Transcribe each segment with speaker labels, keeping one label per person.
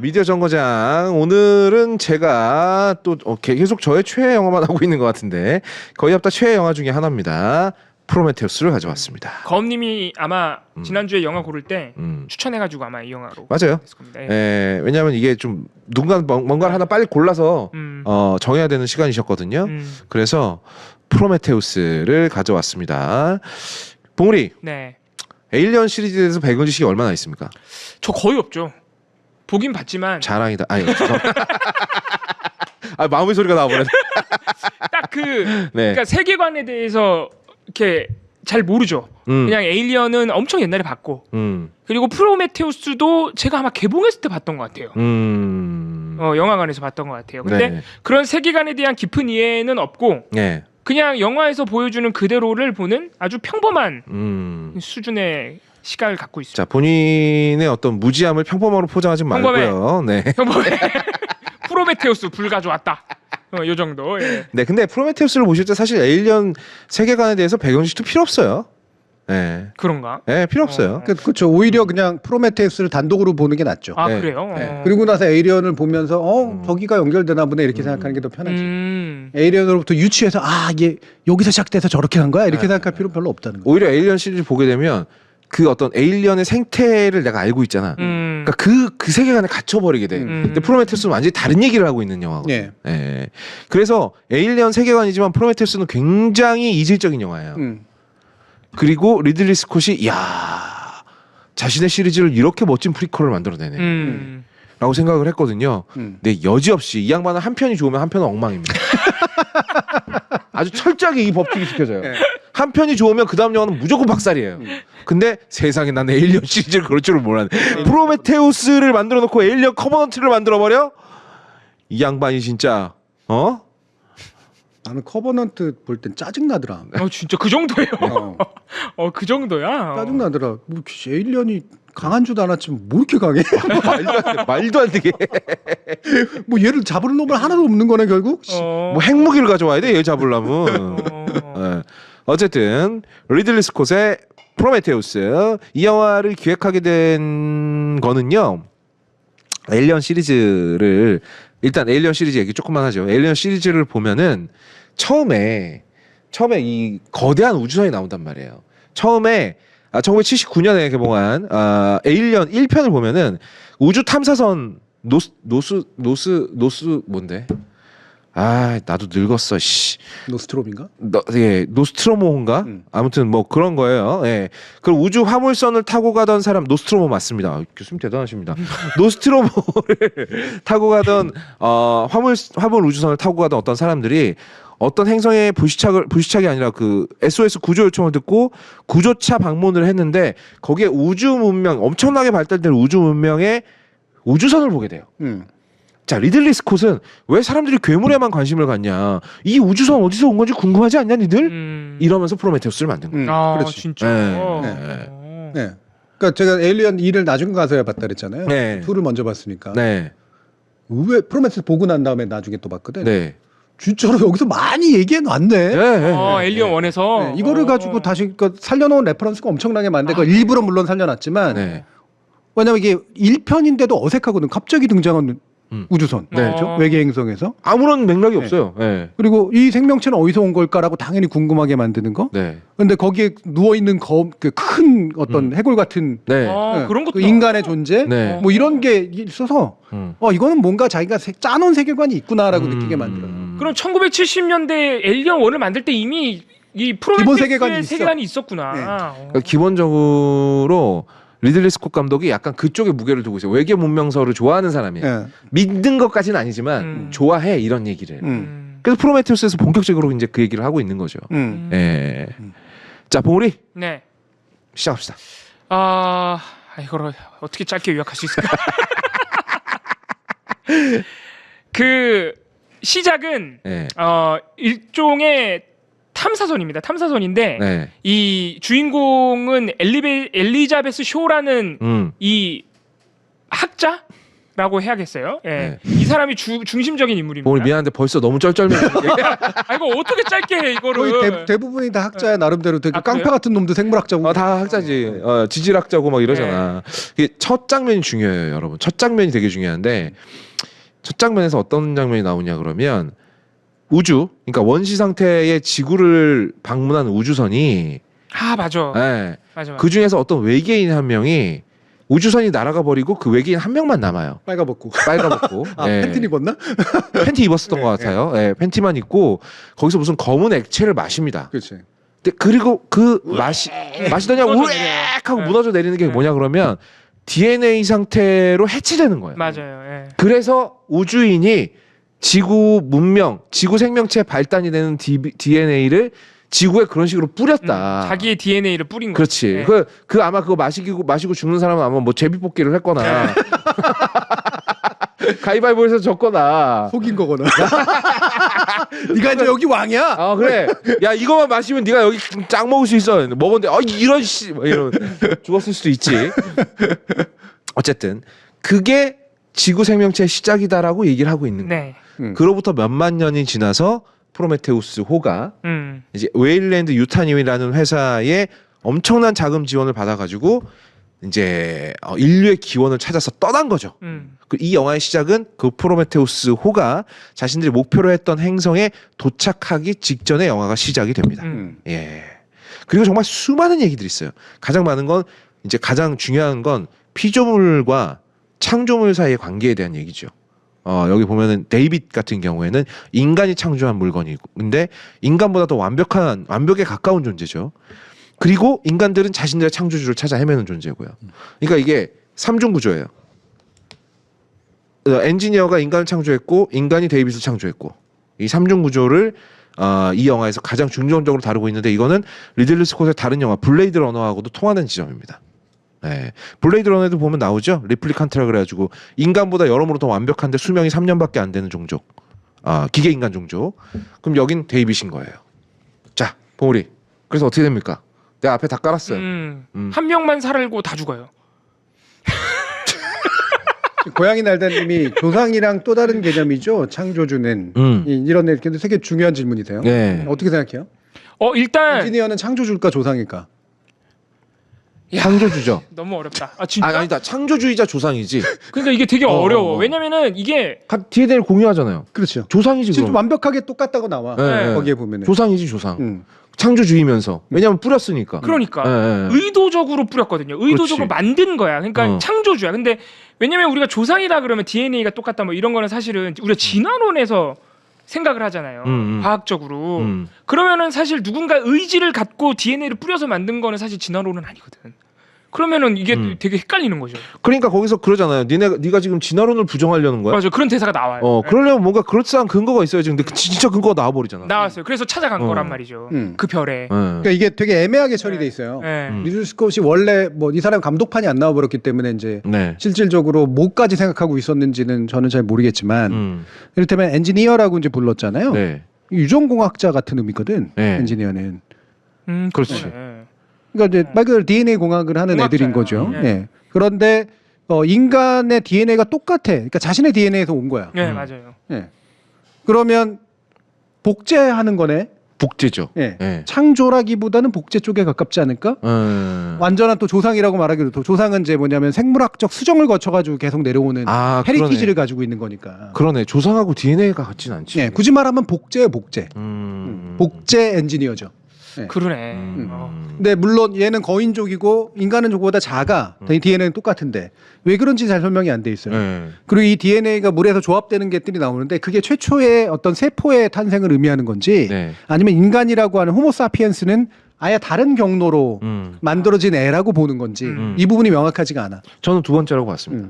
Speaker 1: 미디어 정거장 오늘은 제가 또 계속 저의 최애 영화만 하고 있는 것 같은데 거의 합다 최애 영화 중에 하나입니다. 프로메테우스를 가져왔습니다.
Speaker 2: 검님이 아마 지난주에 영화 고를 때 추천해가지고 아마 이 영화로
Speaker 1: 맞아요. 예, 왜냐하면 이게 좀 누군가 뭔가를 하나 빨리 골라서 정해야 되는 시간이셨거든요. 그래서 프로메테우스를 가져왔습니다. 봉우리,
Speaker 2: 네.
Speaker 1: 에일리언 시리즈에 대해서 배경 지식이 얼마나 있습니까?
Speaker 2: 저 거의 없죠. 보긴 봤지만
Speaker 1: 자랑이다. 아니, 마음의 소리가 나와버렸네.
Speaker 2: 딱 그
Speaker 1: 네.
Speaker 2: 그러니까 세계관에 대해서 이렇게 잘 모르죠. 그냥 에일리언은 엄청 옛날에 봤고 그리고 프로메테우스도 제가 아마 개봉했을 때 봤던 것 같아요. 영화관에서 봤던 것 같아요. 근데
Speaker 1: 네.
Speaker 2: 그런 세계관에 대한 깊은 이해는 없고
Speaker 1: 네.
Speaker 2: 그냥 영화에서 보여주는 그대로를 보는 아주 평범한 수준의 시각을 갖고 있어요.
Speaker 1: 자, 본인의 어떤 무지함을 평범함으로 포장하지 말고요. 네.
Speaker 2: 평범해. 프로메테우스 불 가져왔다. 요 정도. 예.
Speaker 1: 네, 근데 프로메테우스를 보실 때 사실 에일리언 세계관에 대해서 배경 지식도 필요 없어요. 네.
Speaker 2: 그런가?
Speaker 1: 네, 필요 없어요.
Speaker 3: 그렇죠. 오히려 그냥 프로메테우스를 단독으로 보는 게 낫죠.
Speaker 2: 아
Speaker 1: 네.
Speaker 2: 그래요?
Speaker 3: 네. 그리고 나서 에이리언을 보면서 저기가 연결되나 보네 이렇게 생각하는 게 더 편하지. 에이리언으로부터 유추해서 이게 여기서 시작돼서 저렇게 간 거야 이렇게 생각할 필요 별로 없다는 거예요.
Speaker 1: 오히려 에일리언 시리즈 보게 되면 그 어떤 에일리언의 생태를 내가 알고 있잖아. 그러니까 그 세계관에 갇혀버리게 돼. 근데 프로메테우스는 완전히 다른 얘기를 하고 있는 영화거든.
Speaker 3: 예.
Speaker 1: 예. 그래서 에일리언 세계관이지만 프로메테우스는 굉장히 이질적인 영화예요. 그리고 리들리 스콧이 자신의 시리즈를 이렇게 멋진 프리퀄을 만들어내네 라고 생각을 했거든요. 근데 여지없이 이 양반은 한 편이 좋으면 한 편은 엉망입니다. 아주 철저하게 이 법칙이 지켜져요.
Speaker 3: 네.
Speaker 1: 한 편이 좋으면 그 다음 영화는 무조건 박살이에요. 근데 세상에 나는 에일리언 시리즈를 그럴 줄은 몰랐네. 프로메테우스를 만들어 놓고 에일리언 커버넌트를 만들어버려? 이 양반이 진짜
Speaker 3: 나는 커버넌트 볼 땐 짜증나더라.
Speaker 2: 진짜 그 정도예요? 그 정도야?
Speaker 3: 짜증나더라. 뭐 에일리언이 강한 줄도 알았지만 뭐 이렇게 강해?
Speaker 1: 말도 안 되게.
Speaker 3: 뭐 얘를 잡을 놈은 하나도 없는 거네 결국?
Speaker 1: 뭐 핵무기를 가져와야 돼 얘 잡으려면. 네. 어쨌든 리들리 스콧의 프로메테우스 이 영화를 기획하게 된 거는요. 에일리언 시리즈를 일단 에일리언 시리즈 얘기 조금만 하죠. 에일리언 시리즈를 보면은 처음에 이 거대한 우주선이 나온단 말이에요. 처음에 1979년에 개봉한 에일리언 1편을 보면은 우주 탐사선 노스 뭔데? 나도 늙었어. 씨.
Speaker 3: 노스트롬인가?
Speaker 1: 노스트로모인가? 아무튼 뭐 그런 거예요. 예. 그 우주 화물선을 타고 가던 사람 노스트로모 맞습니다. 교수님 대단하십니다. 노스트로모를 타고 가던 화물 우주선을 타고 가던 어떤 사람들이 어떤 행성에 불시착이 아니라 그 SOS 구조 요청을 듣고 구조차 방문을 했는데 거기에 우주 문명 엄청나게 발달된 우주 문명의 우주선을 보게 돼요. 자, 리들리 스콧은 왜 사람들이 괴물에만 관심을 갖냐? 이 우주선 어디서 온 건지 궁금하지 않냐, 니들? 이러면서 프로메테우스를 만든 거예요.
Speaker 3: 그렇지.
Speaker 2: 진짜.
Speaker 3: 네. 그러니까 제가 에일리언 2를 나중에 가서야 봤다 그랬잖아요.
Speaker 1: 네.
Speaker 3: 2를 먼저 봤으니까.
Speaker 1: 네.
Speaker 3: 왜 프로메테우스 보고 난 다음에 나중에 또 봤거든.
Speaker 1: 네.
Speaker 3: 진짜로 여기서 많이 얘기해 놨네.
Speaker 2: 에일리언 1에서
Speaker 3: 네, 이거를 가지고 다시 살려놓은 레퍼런스가 엄청나게 많은데 그걸 일부러 물론 살려놨지만
Speaker 1: 네.
Speaker 3: 왜냐면 이게 1편인데도 어색하거든. 갑자기 등장하는 우주선.
Speaker 1: 네.
Speaker 3: 그렇죠? 외계 행성에서.
Speaker 1: 아무런 맥락이 없어요. 네.
Speaker 3: 그리고 이 생명체는 어디서 온 걸까라고 당연히 궁금하게 만드는 거.
Speaker 1: 네.
Speaker 3: 근데 거기에 누워 있는 큰 어떤 해골 같은
Speaker 1: 네.
Speaker 2: 그런 것도
Speaker 3: 그 인간의 존재,
Speaker 1: 네.
Speaker 3: 뭐 이런 게 있어서 이거는 뭔가 자기가 짜놓은 세계관이 있구나라고 느끼게 만들어요.
Speaker 2: 그럼 1970년대 에일리언 1을 만들 때 이미 이
Speaker 3: 기본
Speaker 2: 프로메테우스의
Speaker 3: 세계관이
Speaker 2: 세계관이 있었구나.
Speaker 3: 네.
Speaker 1: 그러니까 기본적으로 리들리 스콧 감독이 약간 그쪽에 무게를 두고 있어요. 외계 문명서를 좋아하는 사람이에요.
Speaker 3: 네.
Speaker 1: 믿는 것까지는 아니지만 좋아해 이런 얘기를. 그래서 프로메테우스에서 본격적으로 이제 그 얘기를 하고 있는 거죠. 예. 자, 봉우리
Speaker 2: 네.
Speaker 1: 시작합시다.
Speaker 2: 이걸 어떻게 짧게 요약할 수 있을까? 그 시작은
Speaker 1: 네.
Speaker 2: 일종의 탐사선입니다. 탐사선인데
Speaker 1: 네.
Speaker 2: 이 주인공은 엘리자베스 쇼라는 이 학자가 라고 해야겠어요. 예.
Speaker 1: 네.
Speaker 2: 이 사람이 중심적인 인물입니다.
Speaker 1: 오늘 미안한데 벌써 너무 쩔쩔매.
Speaker 2: 아 이거 어떻게 짧게 해 이거를?
Speaker 3: 거의 대부분이 다 학자야 나름대로 되게
Speaker 2: 아,
Speaker 3: 깡패
Speaker 2: 그래요?
Speaker 3: 같은 놈도 생물학자고.
Speaker 1: 다 학자지. 지질학자고 막 이러잖아. 이게 첫 장면이 중요해요, 여러분. 첫 장면이 되게 중요한데 첫 장면에서 어떤 장면이 나오냐 그러면 우주, 그러니까 원시 상태의 지구를 방문한 우주선이
Speaker 2: 아 맞아.
Speaker 1: 예.
Speaker 2: 맞아.
Speaker 1: 그 중에서 어떤 외계인 한 명이 우주선이 날아가 버리고 그 외계인 한 명만 남아요.
Speaker 3: 빨가벗고.
Speaker 1: 빨가벗고.
Speaker 3: 아
Speaker 1: 예.
Speaker 3: 팬티 입었나?
Speaker 1: 팬티 입었었던 것 같아요. 예, 팬티만 입고 거기서 무슨 검은 액체를 마십니다.
Speaker 3: 그렇지.
Speaker 1: 근데 그리고 그 마시더니
Speaker 2: 무너져
Speaker 1: 우엑
Speaker 2: 내려요.
Speaker 1: 하고
Speaker 2: 네.
Speaker 1: 무너져 내리는 게
Speaker 2: 네.
Speaker 1: 뭐냐 그러면 DNA 상태로 해치되는 거예요.
Speaker 2: 맞아요. 예.
Speaker 1: 그래서 우주인이 지구 문명, 지구 생명체 발단이 되는 DNA를 지구에 그런 식으로 뿌렸다.
Speaker 2: 자기의 DNA를 뿌린 거.
Speaker 1: 그렇지.
Speaker 2: 네.
Speaker 1: 그 아마 그거 마시고 죽는 사람은 아마 뭐 제비뽑기를 했거나 가위바위보에서 졌거나.
Speaker 3: 속인 거거나. 네가 이제 여기 왕이야.
Speaker 1: 아 그래. 야 이거만 마시면 네가 여기 짱 먹을 수 있어. 먹었는데 이런 씨 막 이런 죽었을 수도 있지. 어쨌든 그게 지구 생명체의 시작이다라고 얘기를 하고 있는 거예요.
Speaker 2: 네.
Speaker 1: 그로부터 몇만 년이 지나서 프로메테우스 호가 이제 웨일랜드 유타늄이라는 회사의 엄청난 자금 지원을 받아가지고 이제 인류의 기원을 찾아서 떠난 거죠. 이 영화의 시작은 그 프로메테우스 호가 자신들이 목표로 했던 행성에 도착하기 직전에 영화가 시작이 됩니다. 예. 그리고 정말 수많은 얘기들이 있어요. 가장 많은 건 이제 가장 중요한 건 피조물과 창조물 사이의 관계에 대한 얘기죠. 여기 보면은 데이빗 같은 경우에는 인간이 창조한 물건이고, 근데 인간보다 더 완벽에 가까운 존재죠. 그리고 인간들은 자신들의 창조주를 찾아 헤매는 존재고요. 그러니까 이게 삼중 구조예요. 엔지니어가 인간을 창조했고, 인간이 데이빗을 창조했고, 이 삼중 구조를 이 영화에서 가장 중점적으로 다루고 있는데, 이거는 리들리 스콧의 다른 영화 블레이드 러너하고도 통하는 지점입니다. 네. 블레이드 러너에도 보면 나오죠. 리플리칸트라 그래가지고 인간보다 여러모로 더 완벽한데 수명이 3년밖에 안 되는 종족, 기계 인간 종족. 그럼 여긴 데이빗인 거예요. 자, 봉우리. 그래서 어떻게 됩니까? 내가 앞에 다 깔았어요.
Speaker 2: 한 명만 살고 다 죽어요.
Speaker 3: 고양이 날다님이 조상이랑 또 다른 개념이죠. 창조주는 이런 이렇게 되게 중요한 질문이세요.
Speaker 1: 네.
Speaker 3: 어떻게 생각해요?
Speaker 2: 일단
Speaker 3: 엔지니어는 창조주일까 조상일까?
Speaker 1: 창조주죠.
Speaker 2: 너무 어렵다. 아 진짜?
Speaker 1: 아니다. 창조주의자 조상이지.
Speaker 2: 그러니까 이게 되게 어려워. 왜냐면은 이게
Speaker 1: DNA를 공유하잖아요.
Speaker 3: 그렇죠.
Speaker 1: 조상이지
Speaker 3: 진짜
Speaker 1: 그럼.
Speaker 3: 완벽하게 똑같다고 나와.
Speaker 1: 네.
Speaker 3: 거기에 보면은.
Speaker 1: 조상이지 조상. 창조주의면서. 왜냐면 뿌렸으니까.
Speaker 2: 그러니까
Speaker 1: 네.
Speaker 2: 의도적으로 뿌렸거든요. 의도적으로
Speaker 1: 그렇지.
Speaker 2: 만든 거야. 그러니까 창조주야. 근데 왜냐면 우리가 조상이다 그러면 DNA가 똑같다 뭐 이런 거는 사실은 우리가 진화론에서 생각을 하잖아요. 과학적으로. 그러면은 사실 누군가 의지를 갖고 DNA를 뿌려서 만든 거는 사실 진화론은 아니거든. 그러면은 이게 되게 헷갈리는 거죠.
Speaker 1: 그러니까 거기서 그러잖아요. 네가 지금 진화론을 부정하려는 거야?
Speaker 2: 맞아. 그런 대사가 나와요.
Speaker 1: 그러려면 뭔가 그럴싸한 근거가 있어야지. 근데 진짜 근거가 나와버리잖아.
Speaker 2: 나왔어요. 그래서 찾아간 거란 말이죠. 그 별에.
Speaker 3: 그러니까 이게 되게 애매하게 처리돼 있어요. 리들리 스콧이 원래 뭐 이 사람 감독판이 안 나와버렸기 때문에 이제 실질적으로 뭐까지 생각하고 있었는지는 저는 잘 모르겠지만 이를테면 엔지니어라고 이제 불렀잖아요. 유전공학자 같은 의미거든. 엔지니어는.
Speaker 1: 그렇지.
Speaker 3: 그러니까 이제 말 그대로 DNA 공학을 하는
Speaker 2: 공학자예요.
Speaker 3: 애들인 거죠. 그런데 인간의 DNA가 똑같아. 그러니까 자신의 DNA에서 온 거야.
Speaker 2: 네, 맞아요.
Speaker 3: 그러면 복제하는 거네.
Speaker 1: 복제죠.
Speaker 3: 창조라기보다는 복제 쪽에 가깝지 않을까? 완전한 또 조상이라고 말하기도 또 조상은 이제 뭐냐면 생물학적 수정을 거쳐가지고 계속 내려오는 헤리티지를 가지고 있는 거니까.
Speaker 1: 그러네. 조상하고 DNA가 같진 않지.
Speaker 3: 굳이 말하면 복제예요, 복제. 복제 엔지니어죠.
Speaker 2: 그러네.
Speaker 3: 근데 물론 얘는 거인족이고 인간은 조금보다 작아. DNA는 똑같은데 왜 그런지 잘 설명이 안 돼 있어요. 그리고 이 DNA가 물에서 조합되는 것들이 나오는데 그게 최초의 어떤 세포의 탄생을 의미하는 건지 아니면 인간이라고 하는 호모사피엔스는 아예 다른 경로로 만들어진 애라고 보는 건지 이 부분이 명확하지가 않아.
Speaker 1: 저는 두 번째라고 봤습니다.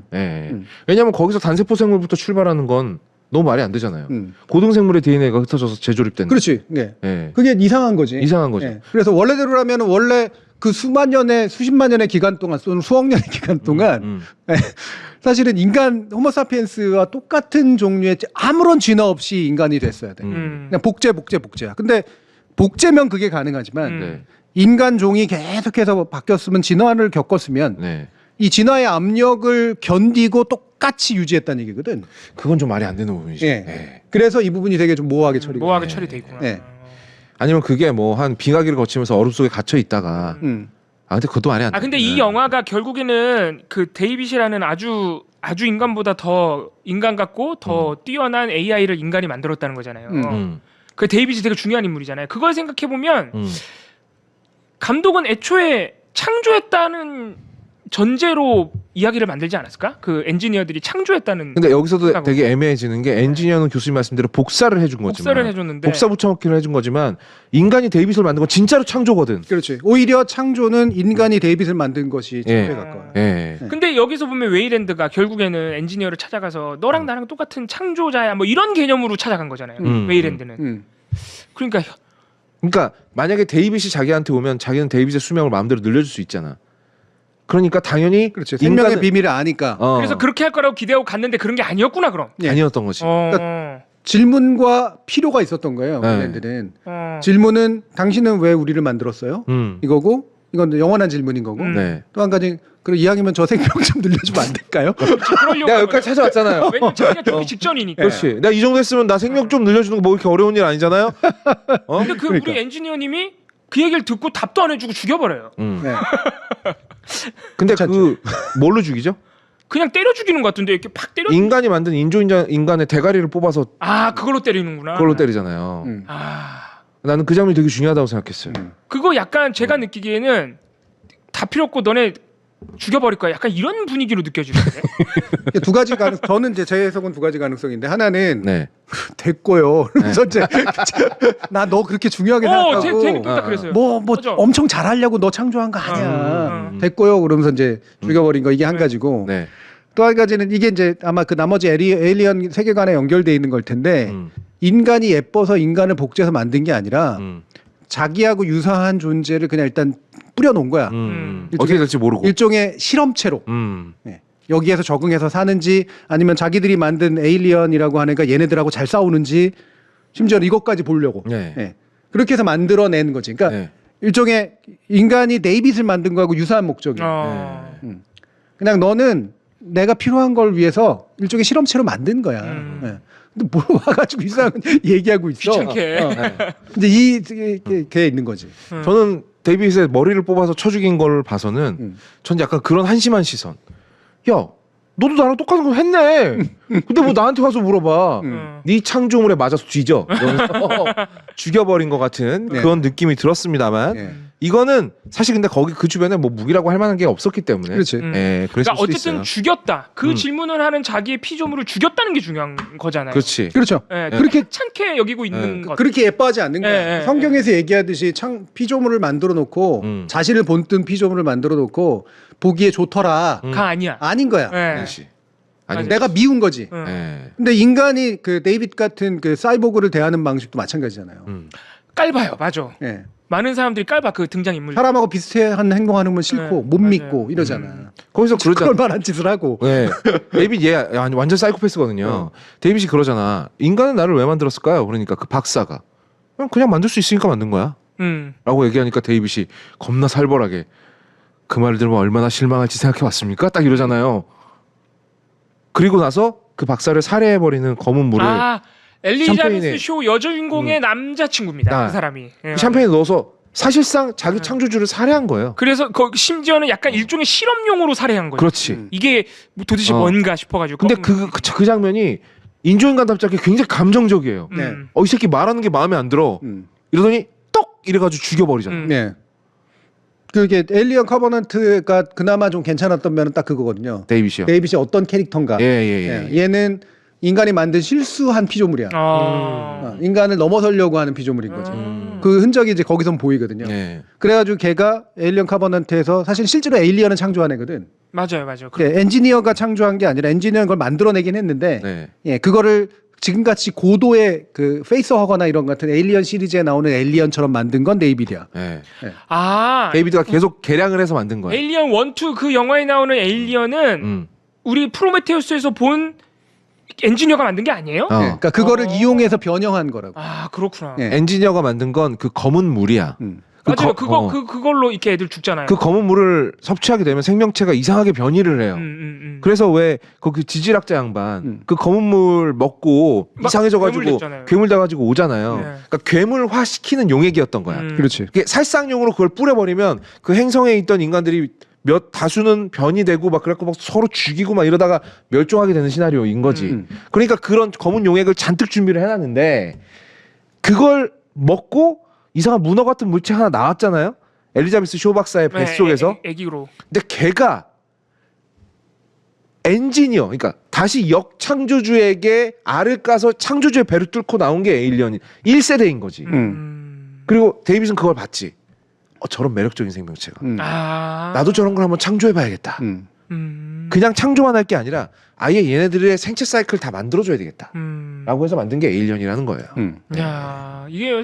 Speaker 1: 왜냐하면 거기서 단세포 생물부터 출발하는 건 너무 말이 안 되잖아요. 고등생물의 DNA가 흩어져서 재조립된.
Speaker 3: 그렇지. 그게 이상한 거지.
Speaker 1: 이상한 거죠.
Speaker 3: 그래서 원래대로라면 원래 그 수만 년의 수십만 년의 기간 동안 또는 수억 년의 기간 동안 사실은 인간 호모사피엔스와 똑같은 종류의 아무런 진화 없이 인간이 됐어야 돼. 그냥 복제야. 근데 복제면 그게 가능하지만 인간 종이 계속해서 바뀌었으면 진화를 겪었으면 이 진화의 압력을 견디고 똑같이 유지했다는 얘기거든.
Speaker 1: 그건 좀 말이 안 되는 부분이죠.
Speaker 3: 예.
Speaker 1: 예.
Speaker 3: 그래서 이 부분이 되게 좀 모호하게 처리가.
Speaker 2: 모호하게
Speaker 1: 네.
Speaker 2: 처리돼 있구나.
Speaker 3: 네.
Speaker 1: 아니면 그게 뭐 한 빙하기를 거치면서 얼음 속에 갇혀 있다가 아 근데 그것도 말이 안 돼.
Speaker 2: 근데 이 영화가 결국에는 그 데이빗이라는 아주 인간보다 더 인간 같고 더 뛰어난 AI를 인간이 만들었다는 거잖아요. 그 데이빗이 되게 중요한 인물이잖아요. 그걸 생각해 보면 감독은 애초에 창조했다는 전제로 이야기를 만들지 않았을까? 그 엔지니어들이 창조했다는.
Speaker 1: 근데 여기서도
Speaker 2: 생각으로.
Speaker 1: 되게 애매해지는 게 엔지니어는 교수님 말씀대로 복사를 해준 거지만
Speaker 2: 복사를 해줬는데
Speaker 1: 복사 붙여넣기를 해준 거지만 인간이 데이빗을 만든 건 진짜로 창조거든.
Speaker 3: 그렇지. 오히려 창조는 인간이 데이빗을 만든 것이
Speaker 1: 예.
Speaker 3: 창조에 가까워요.
Speaker 1: 예.
Speaker 2: 근데 여기서 보면 웨이랜드가 결국에는 엔지니어를 찾아가서 너랑 나랑 똑같은 창조자야 뭐 이런 개념으로 찾아간 거잖아요. 웨이랜드는.
Speaker 1: 그러니까 만약에 데이빗이 자기한테 오면 자기는 데이빗의 수명을 마음대로 늘려줄 수 있잖아. 그러니까 당연히
Speaker 3: 그렇죠. 생명의
Speaker 1: 인간은-
Speaker 3: 비밀을 아니까.
Speaker 2: 그래서 그렇게 할 거라고 기대하고 갔는데 그런 게 아니었구나 그럼.
Speaker 3: 예.
Speaker 1: 아니었던 거지.
Speaker 3: 질문과 필요가 있었던 거예요.
Speaker 1: 네.
Speaker 3: 웨이랜드는. 질문은 당신은 왜 우리를 만들었어요? 이거고 이건 영원한 질문인 거고.
Speaker 1: 네.
Speaker 3: 또 한 가지 그럼 이왕이면 저 생명 좀 늘려주면 안 될까요?
Speaker 1: 내가 여기까지 찾아왔잖아요.
Speaker 2: 왜냐면 자기가 죽기 직전이니까.
Speaker 1: 그렇지. 내가 이 정도 했으면 나 생명 좀 늘려주는 거 뭐 이렇게 어려운 일 아니잖아요.
Speaker 2: 근데 그
Speaker 3: 그러니까.
Speaker 2: 우리 엔지니어님이 그 얘기를 듣고 답도 안 해주고 죽여버려요.
Speaker 3: 네.
Speaker 1: 근데
Speaker 3: 괜찮죠.
Speaker 1: 그 뭘로 죽이죠?
Speaker 2: 그냥 때려 죽이는 것 같은데 이렇게 팍 때려.
Speaker 1: 인간이 만든 인간의 대가리를 뽑아서
Speaker 2: 그걸로 때리는구나.
Speaker 1: 그걸로 때리잖아요. 나는 그 장면이 되게 중요하다고 생각했어요.
Speaker 2: 그거 약간 제가 느끼기에는 다 필요 없고 너네 죽여버릴 거야. 약간 이런 분위기로 느껴지는데.
Speaker 3: 두 가지 저는 이제 제 해석은 두 가지 가능성인데 하나는
Speaker 1: 네.
Speaker 3: 됐고요. 그래서 이제 나 너 그렇게 중요하게 생각하고
Speaker 2: 제 느낌 딱 그랬어요.
Speaker 3: 뭐
Speaker 2: 맞아.
Speaker 3: 엄청 잘하려고 너 창조한 거 아니야. 됐고요. 그러면서 이제 죽여버린 거 이게 한 가지고
Speaker 1: 네.
Speaker 3: 또 한 가지는 이게 이제 아마 그 나머지 에일리언 세계관에 연결돼 있는 걸 텐데 인간이 예뻐서 인간을 복제해서 만든 게 아니라 자기하고 유사한 존재를 그냥 일단 뿌려놓은 거야.
Speaker 1: 어떻게 될지 모르고.
Speaker 3: 일종의 실험체로. 네. 여기에서 적응해서 사는지 아니면 자기들이 만든 에일리언이라고 하니까 얘네들하고 잘 싸우는지 심지어 이것까지 보려고.
Speaker 1: 네.
Speaker 3: 네. 그렇게 해서 만들어낸 거지. 그러니까
Speaker 1: 네.
Speaker 3: 일종의 인간이 데이빗을 만든 거하고 유사한 목적이야. 그냥 너는 내가 필요한 걸 위해서 일종의 실험체로 만든 거야. 네. 근데 뭘 와가지고 이상한 얘기하고 있어.
Speaker 2: 귀찮게.
Speaker 3: 근데 이게 있는 거지.
Speaker 1: 저는 데이빗의 머리를 뽑아서 쳐 죽인 걸 봐서는 전 약간 그런 한심한 시선. 야, 너도 나랑 똑같은 거 했네. 근데 뭐 나한테 와서 물어봐. 네 창조물에 맞아서 뒤져. 이러면서 죽여버린 것 같은
Speaker 3: 네.
Speaker 1: 그런 느낌이 들었습니다만
Speaker 3: 네.
Speaker 1: 이거는 사실 근데 거기 그 주변에 뭐 무기라고 할 만한 게 없었기 때문에.
Speaker 3: 그렇지.
Speaker 1: 예, 그랬을
Speaker 2: 그러니까
Speaker 1: 수도
Speaker 2: 어쨌든
Speaker 1: 있어요.
Speaker 2: 죽였다. 그 질문을 하는 자기의 피조물을 죽였다는 게 중요한 거잖아요.
Speaker 1: 그렇지.
Speaker 3: 그렇죠.
Speaker 2: 예,
Speaker 3: 그렇게
Speaker 2: 찬게 여기고 있는 것.
Speaker 3: 그렇게 예뻐하지 않는 거야.
Speaker 2: 예, 예,
Speaker 3: 성경에서 얘기하듯이 피조물을 만들어 놓고 자신을 본뜬 피조물을 만들어 놓고 보기에 좋더라.
Speaker 2: 가 아니야.
Speaker 3: 아닌 거야.
Speaker 2: 예.
Speaker 1: 그렇지. 아니,
Speaker 3: 내가 미운 거지.
Speaker 1: 예.
Speaker 3: 근데 인간이 그 데이빗 같은 그 사이보그를 대하는 방식도 마찬가지잖아요.
Speaker 2: 깔봐요. 맞아.
Speaker 3: 예.
Speaker 2: 많은 사람들이 깔봐 그 등장 인물.
Speaker 3: 사람하고 비슷한 행동하는 건 싫고
Speaker 2: 네,
Speaker 3: 못
Speaker 2: 맞아요.
Speaker 3: 믿고 이러잖아.
Speaker 1: 거기서 그러잖아.
Speaker 3: 그럴 만한 짓을 하고.
Speaker 1: 네. 데이빗 얘 완전 사이코패스거든요. 데이빗이 그러잖아. 인간은 나를 왜 만들었을까요? 그러니까 그 박사가 그냥 만들 수 있으니까 만든 거야. 라고 얘기하니까 데이빗이 겁나 살벌하게 그 말을 들으면 얼마나 실망할지 생각해 봤습니까? 딱 이러잖아요. 그리고 나서 그 박사를 살해해버리는 검은 물을
Speaker 2: 엘리자베스 쇼 여주인공의
Speaker 1: 음.
Speaker 2: 남자친구입니다. 그 사람이. 예.
Speaker 1: 그 샴페인에 넣어서 사실상 자기 창조주를 살해한 거예요.
Speaker 2: 그래서 심지어는 약간 일종의 실험용으로 살해한 거예요.
Speaker 1: 그렇지.
Speaker 2: 이게 도대체 뭔가 싶어가지고.
Speaker 1: 근데 그 장면이 인조인간답지 않게 굉장히 감정적이에요.
Speaker 3: 네.
Speaker 1: 이 새끼 말하는 게 마음에 안 들어. 이러더니 똑 이래가지고 죽여버리잖아.
Speaker 3: 네. 그게 에일리언 커버넌트가 그나마 좀 괜찮았던 면은 딱 그거거든요.
Speaker 1: 데이빗이요.
Speaker 3: 데이빗이 어떤 캐릭터인가.
Speaker 1: 예.
Speaker 3: 얘는 인간이 만든 실수한 피조물이야. 인간을 넘어서려고 하는 피조물인 거지. 그 흔적이 이제 거기선 보이거든요.
Speaker 1: 예.
Speaker 3: 그래가지고 걔가 에일리언 커버넌트에서 사실 실제로 에일리언은 창조한 애거든.
Speaker 2: 맞아요.
Speaker 3: 엔지니어가 창조한 게 아니라 엔지니어는 그걸 만들어내긴 했는데,
Speaker 1: 네.
Speaker 3: 예, 그거를 지금같이 고도의 그 페이스허거나 이런 같은 에일리언 시리즈에 나오는 에일리언처럼 만든 건 데이빗이야.
Speaker 1: 예.
Speaker 2: 데이비드가
Speaker 1: 데이비드가 계속 개량을 해서 만든 거예요.
Speaker 2: 에일리언 1, 2 그 영화에 나오는 에일리언은 우리 프로메테우스에서 본 엔지니어가 만든 게 아니에요?
Speaker 3: 그러니까 그거를 이용해서 변형한 거라고.
Speaker 2: 그렇구나.
Speaker 3: 예.
Speaker 1: 엔지니어가 만든 건 그 검은 물이야.
Speaker 2: 맞아요. 그걸로 이렇게 애들 죽잖아요.
Speaker 1: 그 검은 물을 섭취하게 되면 생명체가 이상하게 변이를 해요. 그래서 왜 그 지질학자 양반 그 검은 물 먹고 이상해져가지고 괴물 돼가지고 오잖아요.
Speaker 2: 네.
Speaker 1: 그러니까 괴물화 시키는 용액이었던 거야.
Speaker 3: 그렇지.
Speaker 1: 이게 살상용으로 그걸 뿌려버리면 그 행성에 있던 인간들이 몇 다수는 변이 되고 막 그래갖고 막 서로 죽이고 막 이러다가 멸종하게 되는 시나리오인 거지. 그러니까 그런 검은 용액을 잔뜩 준비를 해놨는데 그걸 먹고 이상한 문어 같은 물체 하나 나왔잖아요. 엘리자베스 쇼 박사의 뱃속에서.
Speaker 2: 애기로.
Speaker 1: 근데 걔가 엔지니어, 그러니까 다시 역창조주에게 알을 까서 창조주의 배를 뚫고 나온 게 에일리언 1세대인 거지. 그리고 데이빗은 그걸 봤지. 저런 매력적인 생명체가. 나도 저런 걸 한번 창조해봐야겠다. 그냥 창조만 할 게 아니라 아예 얘네들의 생체 사이클 다 만들어줘야 되겠다. 라고 해서 만든 게 에일리언이라는 거예요.
Speaker 2: 야, 이게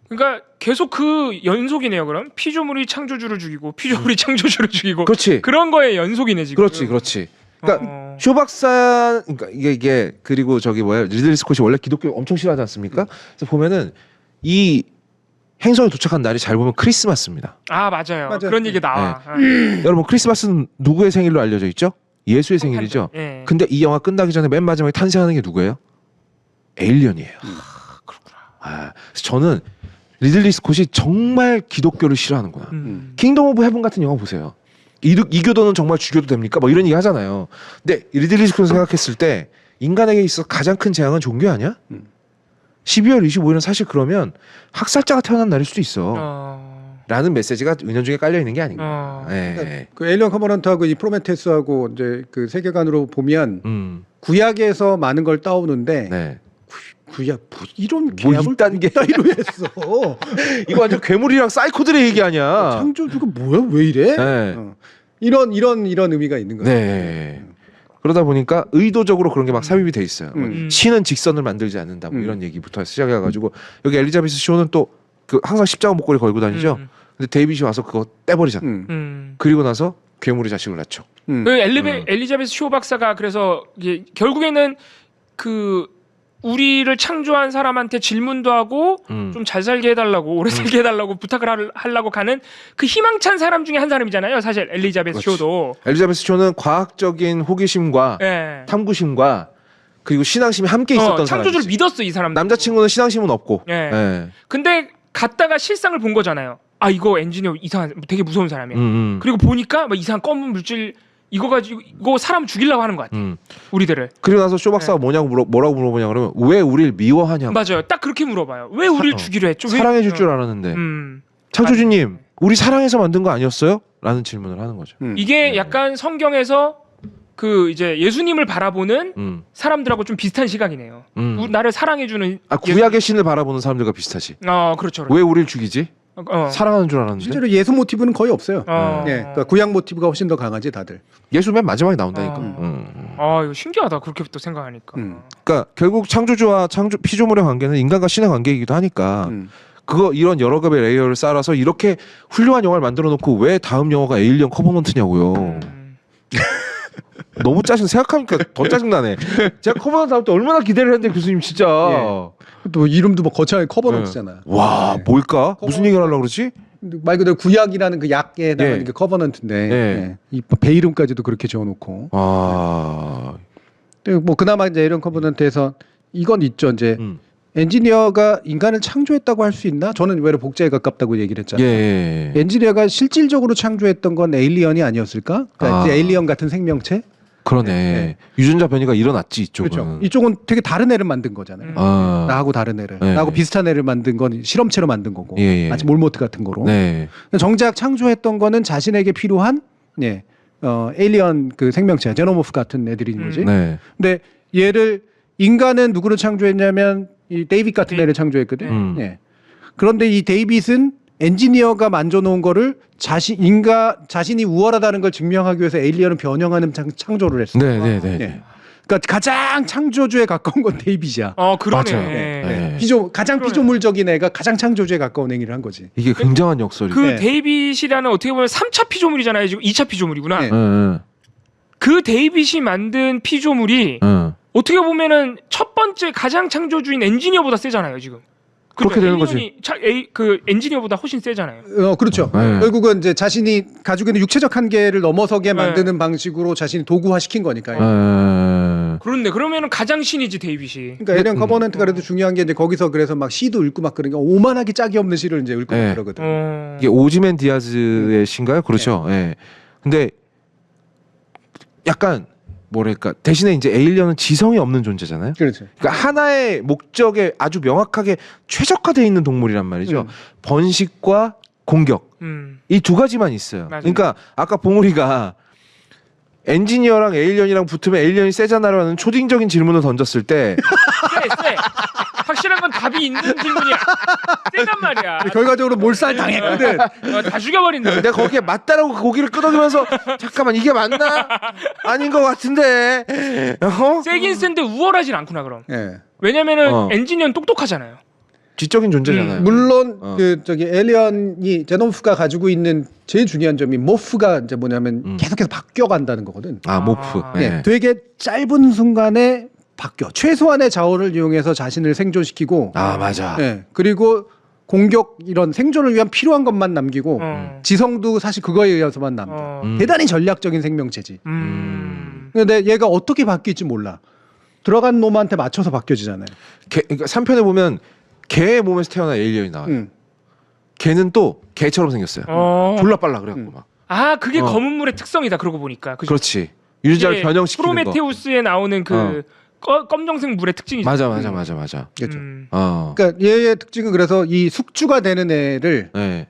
Speaker 2: 그러니까 계속 그 연속이네요. 그럼 피조물이 창조주를 죽이고 피조물이 창조주를 죽이고.
Speaker 1: 그렇지.
Speaker 2: 그런 거의 연속이네 지금.
Speaker 1: 그렇지. 그러니까 쇼 박사, 그러니까 이게 그리고 저기 뭐야 리들리 스콧이 원래 기독교 엄청 싫어하지 않습니까? 그래서 보면은 이 행성에 도착한 날이 잘 보면 크리스마스입니다.
Speaker 2: 아 맞아요. 그런 얘기 나와.
Speaker 1: 여러분 크리스마스는 누구의 생일로 알려져 있죠? 예수의 생일이죠.
Speaker 2: 네.
Speaker 1: 근데 이 영화 끝나기 전에 맨 마지막에 탄생하는 게 누구예요? 에일리언이에요. 그렇구나. 그래서 저는 리들리 스콧이 정말 기독교를 싫어하는구나. 킹덤 오브 헤븐 같은 영화 보세요. 이교도는 정말 죽여도 됩니까? 뭐 이런 얘기 하잖아요. 근데 리들리 스콧을 생각했을 때 인간에게 있어 가장 큰 재앙은 종교 아니야? 12월 25일은 사실 그러면 학살자가 태어난 날일 수도 있어. 라는 메시지가 은연중에 깔려 있는 게 아닌가.
Speaker 3: 그러니까 그 에일리언 커버넌트하고 이 프로메테우스하고 이제 그 세계관으로 보면 구약에서 많은 걸 따오는데
Speaker 1: 네.
Speaker 3: 구약 이런
Speaker 1: 뭐
Speaker 3: 계약을
Speaker 1: 이딴
Speaker 3: 따위로 했어.
Speaker 1: 이거 완전 괴물이랑 사이코들의 얘기 아니야.
Speaker 3: 창조주가 뭐야? 왜 이래?
Speaker 1: 네.
Speaker 3: 이런 의미가 있는 거예요.
Speaker 1: 네. 그러다 보니까 의도적으로 그런 게 막 삽입이 돼 있어요. 신은 직선을 만들지 않는다. 뭐 이런 얘기부터 시작해가지고 여기 엘리자베스 쇼는 또 그 항상 십자가 목걸이 걸고 다니죠. 근데 데이빗이 와서 그거 떼버리잖아. 그리고 나서 괴물이 자식을 낳죠.
Speaker 2: 그 엘리자베스 쇼 박사가 그래서 이게 결국에는 그 우리를 창조한 사람한테 질문도 하고 좀 잘 살게 해달라고 오래 살게 해달라고 부탁을 하려고 가는 그 희망찬 사람 중에 한 사람이잖아요. 사실 엘리자베스 쇼도.
Speaker 1: 엘리자베스 쇼는 과학적인 호기심과 탐구심과 그리고 신앙심이 함께 있었던 사람.
Speaker 2: 창조주를 믿었어 이 사람.
Speaker 1: 남자친구는 신앙심은 없고.
Speaker 2: 근데 갔다가 실상을 본 거잖아요. 아 이거 엔지니어 이상한 되게 무서운 사람이야. 그리고 보니까 막 이상한 검은 물질 이거 가지고 이거 사람 죽이려고 하는 것 같아. 우리들을.
Speaker 1: 그리고 나서 쇼 박사가 뭐라고 물어보냐 그러면 왜 우리를 미워하냐고.
Speaker 2: 맞아요. 딱 그렇게 물어봐요. 왜 우리를 죽이려 했죠?
Speaker 1: 사랑해 줄 줄 알았는데. 창조주님 우리 사랑해서 만든 거 아니었어요? 라는 질문을 하는 거죠.
Speaker 2: 이게 약간 성경에서 그 이제 예수님을 바라보는 사람들하고 좀 비슷한 시각이네요. 나를 사랑해주는
Speaker 1: 구약의 신을 바라보는 사람들과 비슷하지.
Speaker 2: 그렇죠.
Speaker 1: 왜 우리를 죽이지? 사랑하는 줄 알았는데.
Speaker 3: 실제로 예수 모티브는 거의 없어요. 그러니까 구약 모티브가 훨씬 더 강하지 다들.
Speaker 1: 예수 맨 마지막에 나온다니까.
Speaker 2: 이거 신기하다. 그렇게 또 생각하니까.
Speaker 1: 그러니까 결국 창조주와 피조물의 관계는 인간과 신의 관계이기도 하니까 이런 여러 겹의 레이어를 쌓아서 이렇게 훌륭한 영화를 만들어 놓고 왜 다음 영화가 에일리언 커버넌트냐고요. 너무 생각하니까 더 짜증나네. 제가 커버넌트 나올 때 얼마나 기대를 했는데 교수님 진짜.
Speaker 3: 또 이름도 뭐 거창하게 커버넌트잖아.
Speaker 1: 와 뭘까? 무슨 얘기를 하려고 그러지?
Speaker 3: 말 그대로 구약이라는 그 약에 나가는 게 커버넌트인데 이 배 이름까지도 그렇게 지어놓고. 뭐 그나마 이제 에일리언 커버넌트에서 이건 있죠. 이제 엔지니어가 인간을 창조했다고 할 수 있나? 저는 외로 복제에 가깝다고 얘기를 했잖아요. 엔지니어가 실질적으로 창조했던 건 에일리언이 아니었을까? 그러니까 이제 에일리언 같은 생명체?
Speaker 1: 그러네. 유전자 변이가 일어났지 이쪽은.
Speaker 3: 그렇죠. 이쪽은 되게 다른 애를 만든 거잖아요. 나하고 다른 애를. 나하고 비슷한 애를 만든 건 실험체로 만든 거고. 마치 몰모트 같은 거로. 정작 창조했던 거는 자신에게 필요한 에일리언 그 생명체, 제노모프 같은 애들인 거지. 근데 얘를 인간은 누구를 창조했냐면 이 데이빗 같은 애를 창조했거든. 그런데 이 데이빗은 엔지니어가 만져놓은 거를 자신이 우월하다는 걸 증명하기 위해서 에일리언을 변형하는 창조를 했어. 그러니까 가장 창조주에 가까운 건 데이빗이야.
Speaker 2: 그러네.
Speaker 3: 가장 피조물적인 애가 가장 창조주에 가까운 행위를 한 거지.
Speaker 1: 이게 굉장한 역설이.
Speaker 2: 데이빗이라는 어떻게 보면 3차 피조물이잖아요. 지금 2차 피조물이구나. 그 데이빗이 만든 피조물이 어떻게 보면은 첫 번째 가장 창조주인 엔지니어보다 세잖아요 지금.
Speaker 1: 그렇게 되는 거지.
Speaker 2: 에일리언이 그 엔지니어보다 훨씬 세잖아요.
Speaker 3: 그렇죠.
Speaker 1: 네.
Speaker 3: 결국은 이제 자신이 가지고 있는 육체적 한계를 넘어서게 만드는 방식으로 자신이 도구화 시킨 거니까요.
Speaker 2: 그런데 그러면은 가장 신이지 데이빗이.
Speaker 3: 그러니까 에리언 커버넌트가 그래도 중요한 게 이제 거기서 그래서 막 시도 읽고 막 그런 게 오만하게 짝이 없는 시를 이제 읽고
Speaker 1: 네.
Speaker 3: 그러거든.
Speaker 1: 이게 오즈맨 디아즈의 시인가요? 그렇죠. 예. 근데 약간 뭐랄까 대신에 이제 에일리언은 지성이 없는 존재잖아요.
Speaker 3: 그렇죠.
Speaker 1: 그러니까 하나의 목적에 아주 명확하게 최적화되어 있는 동물이란 말이죠. 번식과 공격 이 두 가지만 있어요.
Speaker 2: 맞아요.
Speaker 1: 그러니까 아까 봉우리가 엔지니어랑 에일리언이랑 붙으면 에일리언이 세잖아라는 초딩적인 질문을 던졌을 때
Speaker 2: 세. 확실한 건 답이 있는 질문이야. 세단 말이야.
Speaker 3: 결과적으로 몰살 당했거든.
Speaker 2: 다 죽여버린다.
Speaker 1: 내가 거기에 맞다라고 그 고기를 끄덕이면서 잠깐만 이게 맞나? 아닌 것 같은데.
Speaker 2: 세긴 센데 우월하진 않구나 그럼.
Speaker 3: 예.
Speaker 2: 왜냐면은 엔지니어는 똑똑하잖아요.
Speaker 1: 지적인 존재잖아요.
Speaker 3: 물론 그 저기 에리언이 제노프가 가지고 있는 제일 중요한 점이 모프가 이제 뭐냐면 계속해서 바뀌어 간다는 거거든.
Speaker 1: 아 모프.
Speaker 3: 네. 되게 짧은 순간에 바뀌어. 최소한의 자원을 이용해서 자신을 생존시키고.
Speaker 1: 아 맞아.
Speaker 3: 네. 그리고 공격 이런 생존을 위한 필요한 것만 남기고 지성도 사실 그거에 의해서만 남다. 대단히 전략적인 생명체지. 근데 얘가 어떻게 바뀔지 몰라. 들어간 놈한테 맞춰서 바뀌어지잖아요.
Speaker 1: 그러니까 3편에 보면 개의 몸에서 태어난 에일리언이 나와요. 개는 또 개처럼 생겼어요. 졸라 빨라 그래갖고 막.
Speaker 2: 아 그게 검은 물의 특성이다. 그러고 보니까. 그죠?
Speaker 1: 그렇지. 유전자를 변형시키는 거.
Speaker 2: 프로메테우스에 나오는 그 검정색 물의 특징이죠.
Speaker 1: 맞아.
Speaker 3: 그렇죠.
Speaker 1: 어.
Speaker 3: 그러니까 얘의 특징은 그래서 이 숙주가 되는 애를
Speaker 1: 네.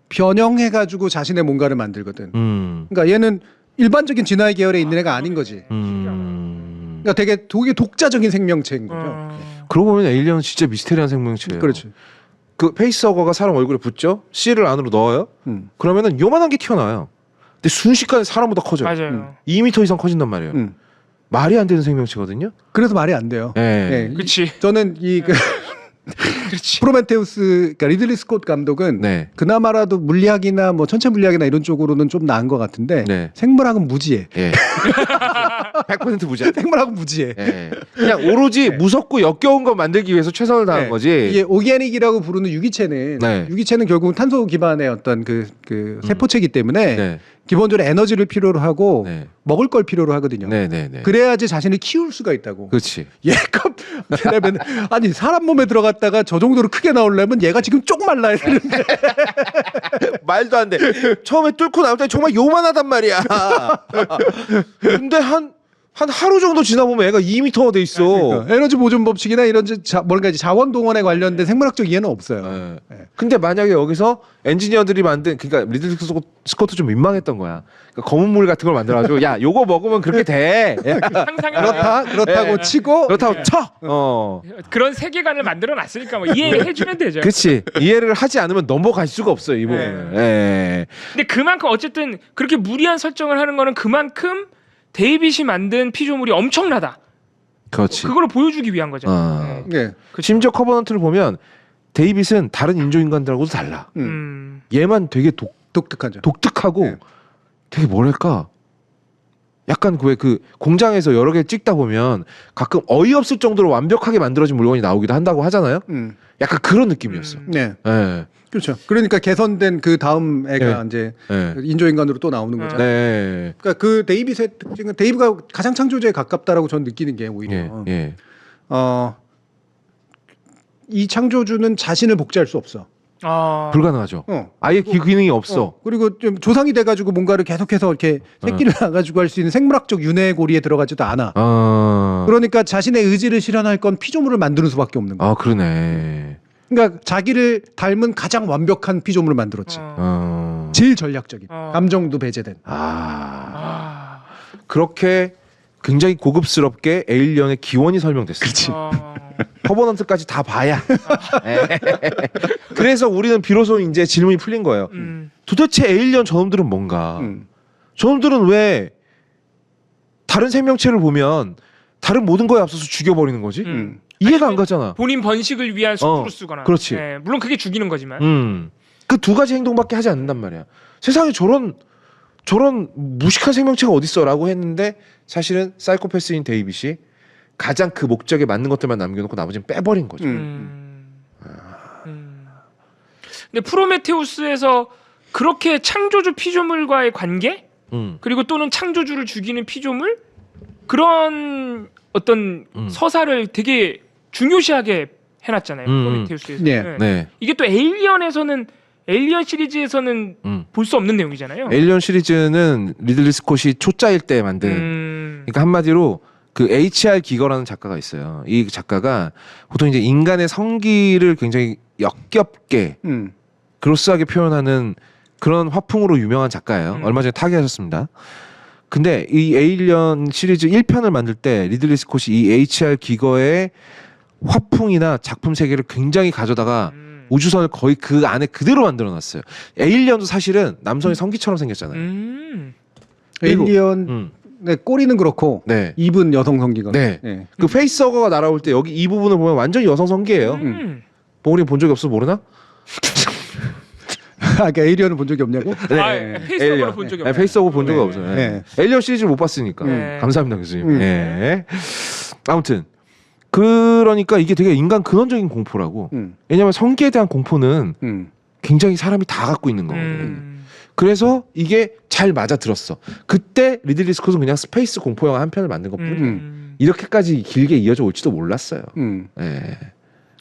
Speaker 3: 변형해가지고 자신의 뭔가를 만들거든. 그러니까 얘는 일반적인 진화의 계열에 있는 애가 아닌 거지. 그러니까 되게 독자적인 생명체인 거죠.
Speaker 1: 그러고 보면 에일리언은 진짜 미스테리한 생명체예요.
Speaker 3: 그렇죠.
Speaker 1: 그 페이스허거가 사람 얼굴에 붙죠. 씨를 안으로 넣어요. 그러면은 요만한 게 튀어나와요. 근데 순식간에 사람보다 커져요.
Speaker 2: 맞아요.
Speaker 1: 2m 이상 커진단 말이에요. 말이 안 되는 생명체거든요.
Speaker 3: 그래서 말이 안 돼요.
Speaker 1: 네.
Speaker 2: 그렇지.
Speaker 3: 저는 이
Speaker 2: 그렇지.
Speaker 3: 프로메테우스, 그러니까 리들리 스콧 감독은
Speaker 1: 네.
Speaker 3: 그나마라도 물리학이나 뭐 천체 물리학이나 이런 쪽으로는 좀 나은 것 같은데
Speaker 1: 네.
Speaker 3: 생물학은 무지해.
Speaker 1: 예. 100% 무죄.
Speaker 3: 생물학은 무지해.
Speaker 1: 예. 그냥 오로지 무섭고 역겨운 거 만들기 위해서 최선을 다한
Speaker 3: 네.
Speaker 1: 거지.
Speaker 3: 이게 오게닉이라고 부르는 유기체는
Speaker 1: 네.
Speaker 3: 유기체는 결국은 탄소 기반의 어떤 그 세포체이기 때문에
Speaker 1: 네.
Speaker 3: 기본적으로 에너지를 필요로 하고
Speaker 1: 네.
Speaker 3: 먹을 걸 필요로 하거든요.
Speaker 1: 네.
Speaker 3: 그래야지 자신을 키울 수가 있다고.
Speaker 1: 그렇지.
Speaker 3: 얘가 왜냐면 아니 사람 몸에 들어갔다가 저 정도로 크게 나오려면 얘가 지금 쪽 말라야 되는데
Speaker 1: 말도 안 돼. 처음에 뚫고 나올 때 정말 요만하단 말이야. 근데 한 하루 정도 지나 보면 애가 2m가 돼 있어.
Speaker 3: 그러니까 에너지 보존 법칙이나 이런 뭔가 이제 자원 동원에 관련된 생물학적 이해는 없어요.
Speaker 1: 네.
Speaker 3: 네.
Speaker 1: 근데 만약에 여기서 엔지니어들이 만든 그러니까 리들리 스콧도 좀 민망했던 거야. 그러니까 검은 물 같은 걸 만들어가지고 야 요거 먹으면 그렇게 돼.
Speaker 3: 그렇다고
Speaker 1: 네.
Speaker 3: 치고
Speaker 1: 그렇다고 쳐.
Speaker 2: 그런 세계관을 만들어 놨으니까 뭐 이해해주면 되죠.
Speaker 1: 그렇지. 이해를 하지 않으면 넘어갈 수가 없어요 이 부분은. 예.
Speaker 2: 근데 그만큼 어쨌든 그렇게 무리한 설정을 하는 거는 그만큼 데이빗이 만든 피조물이 엄청나다.
Speaker 1: 그렇지.
Speaker 2: 그걸 보여주기 위한 거죠.
Speaker 3: 네.
Speaker 1: 심지어 커버넌트를 보면 데이빗은 다른 인조인간들하고도 달라. 얘만 되게 독특하고
Speaker 3: 네.
Speaker 1: 되게 뭐랄까 약간 그 공장에서 여러 개 찍다 보면 가끔 어이없을 정도로 완벽하게 만들어진 물건이 나오기도 한다고 하잖아요. 약간 그런 느낌이었어.
Speaker 3: 네.
Speaker 1: 네.
Speaker 3: 그렇죠. 그러니까 개선된 그 다음 애가 이제 인조인간으로 또 나오는 거잖아요.
Speaker 1: 네.
Speaker 3: 그러니까 그 데이빗의 특징은 데이브가 가장 창조주에 가깝다라고 저는 느끼는 게 오히려 이 창조주는 자신을 복제할 수 없어.
Speaker 1: 불가능하죠. 아예 기능이 없어.
Speaker 3: 그리고 좀 조상이 돼가지고 뭔가를 계속해서 이렇게 새끼를 낳아가지고 할 수 있는 생물학적 윤회 고리에 들어가지도 않아. 그러니까 자신의 의지를 실현할 건 피조물을 만드는 수밖에 없는 거야.
Speaker 1: 아 그러네.
Speaker 3: 그러니까 자기를 닮은 가장 완벽한 피조물을 만들었지. 제일 전략적인 감정도 배제된.
Speaker 1: 그렇게 굉장히 고급스럽게 에일리언의 기원이 설명됐어요.
Speaker 3: 그렇지.
Speaker 1: 커버넌트까지 다 봐야. 그래서 우리는 비로소 이제 질문이 풀린 거예요. 도대체 에일리언 저놈들은 뭔가? 저놈들은 왜 다른 생명체를 보면 다른 모든 거에 앞서서 죽여버리는 거지? 이해가 안 가잖아.
Speaker 2: 본인 번식을 위한 수프로 쓰거나.
Speaker 1: 그렇지.
Speaker 2: 네, 물론 그게 죽이는 거지만.
Speaker 1: 그 두 가지 행동밖에 하지 않는단 말이야. 세상에 저런 무식한 생명체가 어딨어라고 했는데 사실은 사이코패스인 데이빗이 가장 그 목적에 맞는 것들만 남겨놓고 나머지는 빼버린 거죠.
Speaker 2: 근데 프로메테우스에서 그렇게 창조주 피조물과의 관계 그리고 또는 창조주를 죽이는 피조물 그런 어떤 서사를 되게 중요시하게 해놨잖아요. 프로메테우스에서.
Speaker 1: 네.
Speaker 2: 이게 또 에일리언 시리즈에서는 볼 수 없는 내용이잖아요.
Speaker 1: 에일리언 시리즈는 리들리 스콧이 초짜일 때 만든. 그러니까 한마디로 그 H.R. 기거라는 작가가 있어요. 이 작가가 보통 이제 인간의 성기를 굉장히 역겹게 그로스하게 표현하는 그런 화풍으로 유명한 작가예요. 얼마 전에 타계하셨습니다. 근데 이 에일리언 시리즈 1편을 만들 때 리들리 스콧이 이 H.R. 기거의 화풍이나 작품 세계를 굉장히 가져다가 우주선을 거의 그 안에 그대로 만들어놨어요. 에일리언도 사실은 남성의 성기처럼 생겼잖아요.
Speaker 3: 에일리언 네, 꼬리는 그렇고
Speaker 1: 네.
Speaker 3: 입은 여성 성기가.
Speaker 1: 네.
Speaker 3: 네.
Speaker 1: 그 페이스허거가 날아올 때 여기 이 부분을 보면 완전히 여성 성기예요. 봉우리 본 적이 없어 모르나?
Speaker 3: 그러니까 에일리언을 본 적이 없냐고?
Speaker 2: 페이스북으로 본 적이 없어요.
Speaker 1: 페이스허거 본 적이 없어요.
Speaker 3: 네.
Speaker 1: 에일리언 시리즈를 못 봤으니까.
Speaker 2: 네.
Speaker 1: 감사합니다 교수님. 네. 아무튼 그러니까 이게 되게 인간 근원적인 공포라고. 왜냐하면 성기에 대한 공포는 굉장히 사람이 다 갖고 있는 거거든요. 그래서 이게 잘 맞아 들었어. 그때 리들리 스콧은 그냥 스페이스 공포 영화 한 편을 만든 것뿐이에요. 이렇게까지 길게 이어져 올지도 몰랐어요. 네.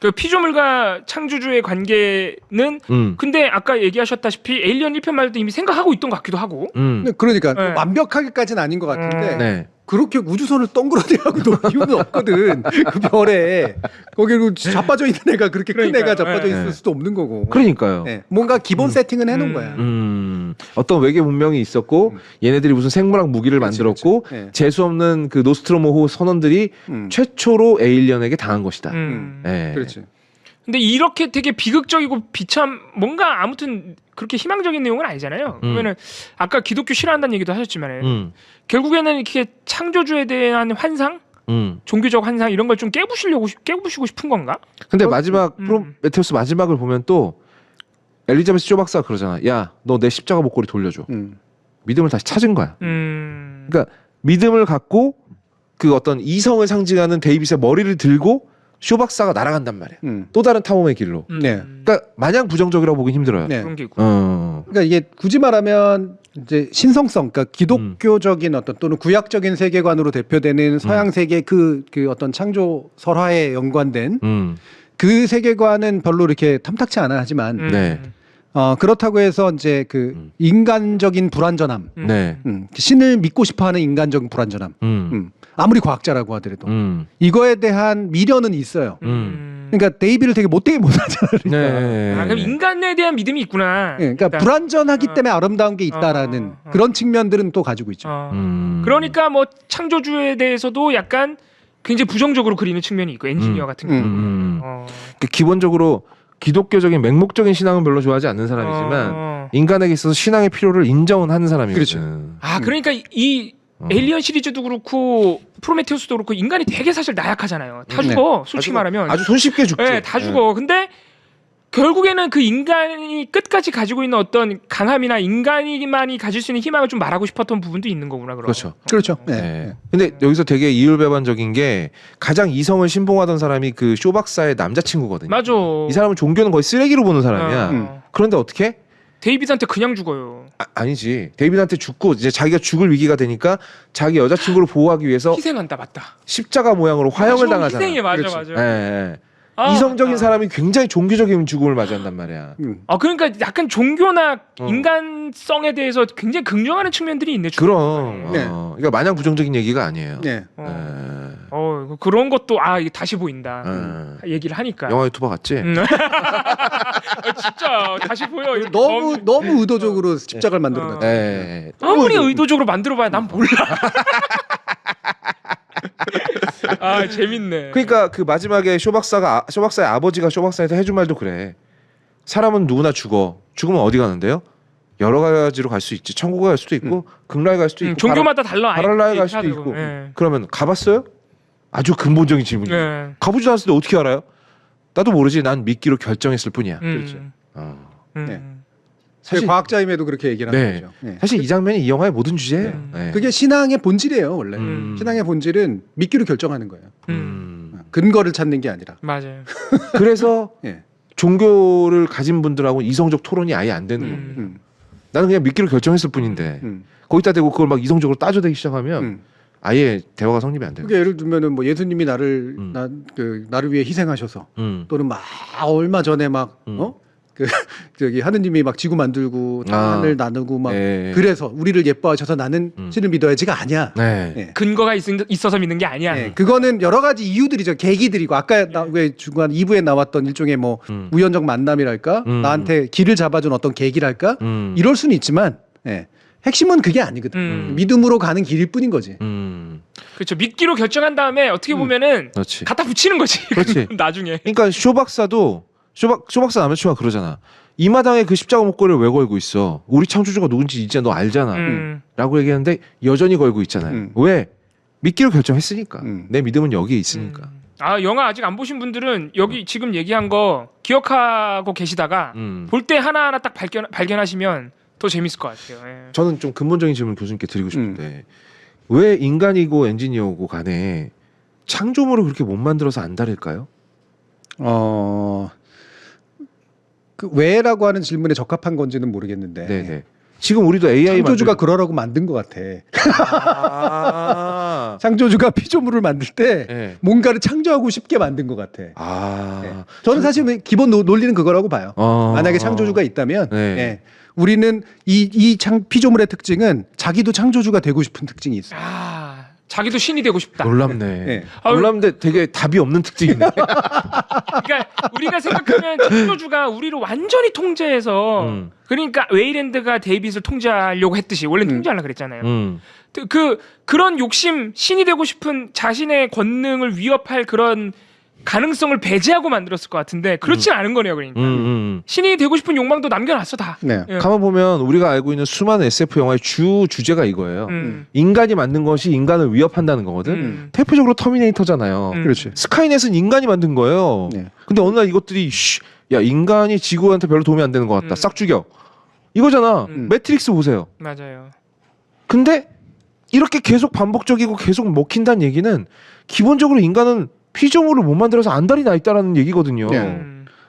Speaker 2: 그 피조물과 창조주의 관계는 근데 아까 얘기하셨다시피 에일리언 1편 말도 이미 생각하고 있던 것 같기도 하고.
Speaker 3: 그러니까
Speaker 2: 네.
Speaker 3: 완벽하게까지는 아닌 것 같은데
Speaker 1: 네.
Speaker 3: 그렇게 우주선을 덩그러대하고 놀 이유는 없거든. 그 별에 거기로 자빠져 있는 애가 그렇게 큰
Speaker 2: 그러니까요.
Speaker 3: 애가 자빠져 있을
Speaker 1: 네.
Speaker 3: 수도 없는 거고.
Speaker 1: 그러니까요.
Speaker 3: 네. 뭔가 기본 세팅은 해놓은 거야.
Speaker 1: 어떤 외계 문명이 있었고 얘네들이 무슨 생물학 무기를
Speaker 3: 그렇지,
Speaker 1: 만들었고
Speaker 3: 그렇지. 네.
Speaker 1: 재수 없는 그 노스트로모호 선원들이 최초로 에일리언에게 당한 것이다. 네.
Speaker 3: 그렇지.
Speaker 2: 근데 이렇게 되게 비극적이고 비참 뭔가 아무튼 그렇게 희망적인 내용은 아니잖아요. 그러면은 아까 기독교 싫어한다는 얘기도 하셨지만 결국에는 이렇게 창조주에 대한 환상, 종교적 환상 이런 걸 좀 깨부시고 싶은 건가?
Speaker 1: 근데 마지막 프로메테우스 마지막을 보면 또 엘리자베스 쇼 박사가 그러잖아. 야, 너 내 십자가 목걸이 돌려줘. 믿음을 다시 찾은 거야. 그러니까 믿음을 갖고 그 어떤 이성을 상징하는 데이빗의 머리를 들고 쇼 박사가 날아간단 말이야. 또 다른 탐험의 길로.
Speaker 3: 네.
Speaker 1: 그러니까 마냥 부정적이라고 보긴 힘들어요.
Speaker 3: 네.
Speaker 2: 그런 게 있고.
Speaker 3: 그러니까 이게 굳이 말하면 이제 신성성, 그러니까 기독교적인 어떤 또는 구약적인 세계관으로 대표되는 서양 세계 그 어떤 창조 설화에 연관된 그 세계관은 별로 이렇게 탐탁치 않아 하지만
Speaker 1: 네.
Speaker 3: 그렇다고 해서 이제 그 인간적인 불완전함,
Speaker 1: 네.
Speaker 3: 신을 믿고 싶어하는 인간적인 불완전함, 아무리 과학자라고 하더라도 이거에 대한 미련은 있어요. 그러니까 데이비를 되게 못되게 못하잖아요. 그러니까.
Speaker 1: 네.
Speaker 2: 아, 그럼 인간에 대한 믿음이 있구나.
Speaker 3: 예, 그러니까
Speaker 2: 일단.
Speaker 3: 불완전하기 때문에 아름다운 게 있다라는 그런 측면들은 또 가지고 있죠.
Speaker 2: 그러니까 뭐 창조주에 대해서도 약간 굉장히 부정적으로 그리는 측면이 있고 엔지니어 같은 경우.
Speaker 1: 그 기본적으로 기독교적인 맹목적인 신앙은 별로 좋아하지 않는 사람이지만 인간에게 있어서 신앙의 필요를 인정은 하는 사람이거든.
Speaker 3: 그렇죠.
Speaker 2: 아 그러니까 이 에일리언 시리즈도 그렇고 프로메테우스도 그렇고 인간이 되게 사실 나약하잖아요. 다 죽어. 솔직히 말하면.
Speaker 1: 아주 손쉽게 죽지.
Speaker 2: 네, 다 죽어. 근데 결국에는 그 인간이 끝까지 가지고 있는 어떤 강함이나 인간이만이 가질 수 있는 희망을 좀 말하고 싶었던 부분도 있는 거구나. 그럼.
Speaker 1: 그렇죠.
Speaker 3: 그렇죠. 네.
Speaker 1: 네. 근데 여기서 되게 이율배반적인 게 가장 이성을 신봉하던 사람이 그 쇼 박사의 남자친구거든요.
Speaker 2: 맞아.
Speaker 1: 이 사람은 종교는 거의 쓰레기로 보는 사람이야. 그런데 어떻게?
Speaker 2: 데이비드한테 그냥 죽어요.
Speaker 1: 아니지. 데이비드한테 죽고 이제 자기가 죽을 위기가 되니까 자기 여자친구를 보호하기 위해서
Speaker 2: 희생한다, 맞다.
Speaker 1: 십자가 모양으로 화형을
Speaker 2: 맞아,
Speaker 1: 당하잖아.
Speaker 2: 희생해, 맞아,
Speaker 3: 그렇지.
Speaker 2: 맞아.
Speaker 1: 예.
Speaker 2: 아,
Speaker 1: 이성적인
Speaker 2: 맞다.
Speaker 1: 사람이 굉장히 종교적인 죽음을 맞이한단 말이야.
Speaker 2: 아 그러니까 약간 종교나 인간성에 대해서 굉장히 긍정하는 측면들이 있네.
Speaker 1: 그럼.
Speaker 3: 네.
Speaker 1: 그러니까 마냥 부정적인 얘기가 아니에요.
Speaker 3: 네.
Speaker 2: 그런 것도 이게 다시 보인다. 얘기를 하니까.
Speaker 1: 영화 유튜버 같지?
Speaker 2: 진짜 다시 보여. 이렇게
Speaker 3: 너무 의도적으로 십자가를 만들어놨죠.
Speaker 1: 네.
Speaker 2: 아무리 의도적으로 만들어봐야 난 몰라. 아 재밌네.
Speaker 1: 그러니까 그 마지막에 쇼 박사의 아버지가 쇼 박사한테 해준 말도 그래. 사람은 누구나 죽어. 죽으면 어디 가는데요? 여러 가지로 갈 수 있지. 천국에 갈 수도 있고 극락에 갈 수도 있고
Speaker 2: 종교마다 달라.
Speaker 1: 바랄라에 갈 수도 있고. 그러면 가봤어요? 아주 근본적인 질문이에요.
Speaker 2: 네.
Speaker 1: 가보지도 않았을 때 어떻게 알아요? 나도 모르지. 난 믿기로 결정했을 뿐이야.
Speaker 3: 그렇죠.
Speaker 2: 네.
Speaker 3: 사실 과학자임에도 그렇게 얘기를 하는 거죠. 네.
Speaker 1: 사실 이 장면이 이 영화의 모든 주제예요. 네.
Speaker 3: 그게 신앙의 본질이에요, 원래. 신앙의 본질은 믿기로 결정하는 거예요. 근거를 찾는 게 아니라.
Speaker 2: 맞아요.
Speaker 1: 그래서
Speaker 3: 예.
Speaker 1: 종교를 가진 분들하고 이성적 토론이 아예 안 되는 겁니다. 나는 그냥 믿기로 결정했을 뿐인데 거기다 대고 그걸 막 이성적으로 따져대기 시작하면 아예 대화가 성립이 안 돼요.
Speaker 3: 그게 예를 들면은 뭐 예수님이 나를 나를 위해 희생하셔서 또는 막 얼마 전에 막 그 저기 하느님이 막 지구 만들고 하늘 나누고 막 그래서 우리를 예뻐하셔서 나는 신을 믿어야지가 아니야.
Speaker 1: 네.
Speaker 3: 네.
Speaker 2: 근거가 있어서 믿는 게 아니야.
Speaker 3: 네, 그거는 여러 가지 이유들이죠. 계기들이고 아까 왜 중간 2부에 나왔던 일종의 뭐 우연적 만남이랄까 나한테 길을 잡아준 어떤 계기랄까 이럴 수는 있지만 핵심은 그게 아니거든. 믿음으로 가는 길일 뿐인 거지.
Speaker 2: 그렇죠. 믿기로 결정한 다음에 어떻게 보면은
Speaker 1: 그렇지.
Speaker 2: 갖다 붙이는 거지.
Speaker 1: 그렇지.
Speaker 2: 나중에.
Speaker 1: 그러니까 쇼 박사 아마추어가 그러잖아. 이 마당에 그 십자가 목걸이를 왜 걸고 있어? 우리 창조주가 누군지 이제 너 알잖아. 라고 얘기하는데 여전히 걸고 있잖아요. 왜? 믿기로 결정했으니까. 내 믿음은 여기에 있으니까.
Speaker 2: 아, 영화 아직 안 보신 분들은 여기 지금 얘기한 거 기억하고 계시다가 볼 때 하나하나 딱 발견하시면 더 재밌을 것 같아요. 예.
Speaker 1: 저는 좀 근본적인 질문 교수님께 드리고 싶은데 왜 인간이고 엔지니어고 간에 창조물을 그렇게 못 만들어서 안 다를까요?
Speaker 3: 그 왜라고 하는 질문에 적합한 건지는 모르겠는데
Speaker 1: 네네. 지금 우리도 AI
Speaker 3: 창조주가 그러라고 만든 것 같아. 창조주가 피조물을 만들 때
Speaker 1: 네.
Speaker 3: 뭔가를 창조하고 싶게 만든 것 같아. 네. 저는 사실 기본 논리는 그거라고 봐요. 만약에 창조주가 있다면
Speaker 1: 네.
Speaker 3: 우리는 이 피조물의 특징은 자기도 창조주가 되고 싶은 특징이 있어.
Speaker 2: 자기도 신이 되고 싶다.
Speaker 1: 놀랍네.
Speaker 3: 네.
Speaker 1: 놀랍는데 되게 답이 없는 특징이네.
Speaker 2: 그러니까 우리가 생각하면 창조주가 우리를 완전히 통제해서 그러니까 웨이랜드가 데이빗을 통제하려고 했듯이 원래는 통제하려고 그랬잖아요. 그런 욕심, 신이 되고 싶은 자신의 권능을 위협할 그런 가능성을 배제하고 만들었을 것 같은데 그렇진 않은 거네요. 그러니까 신이 되고 싶은 욕망도 남겨놨어 다.
Speaker 3: 네.
Speaker 2: 예.
Speaker 1: 가만 보면 우리가 알고 있는 수많은 SF 영화의 주제가 이거예요. 인간이 만든 것이 인간을 위협한다는 거거든. 대표적으로 터미네이터잖아요.
Speaker 3: 그렇지.
Speaker 1: 스카이넷은 인간이 만든 거예요.
Speaker 3: 네.
Speaker 1: 근데 어느 날 이것들이 야 인간이 지구한테 별로 도움이 안 되는 것 같다. 싹 죽여. 이거잖아. 매트릭스 보세요.
Speaker 2: 맞아요.
Speaker 1: 근데 이렇게 계속 반복적이고 계속 먹힌다는 얘기는 기본적으로 인간은 피조물을 못 만들어서 안달이 나 있다라는 얘기거든요.
Speaker 3: 네.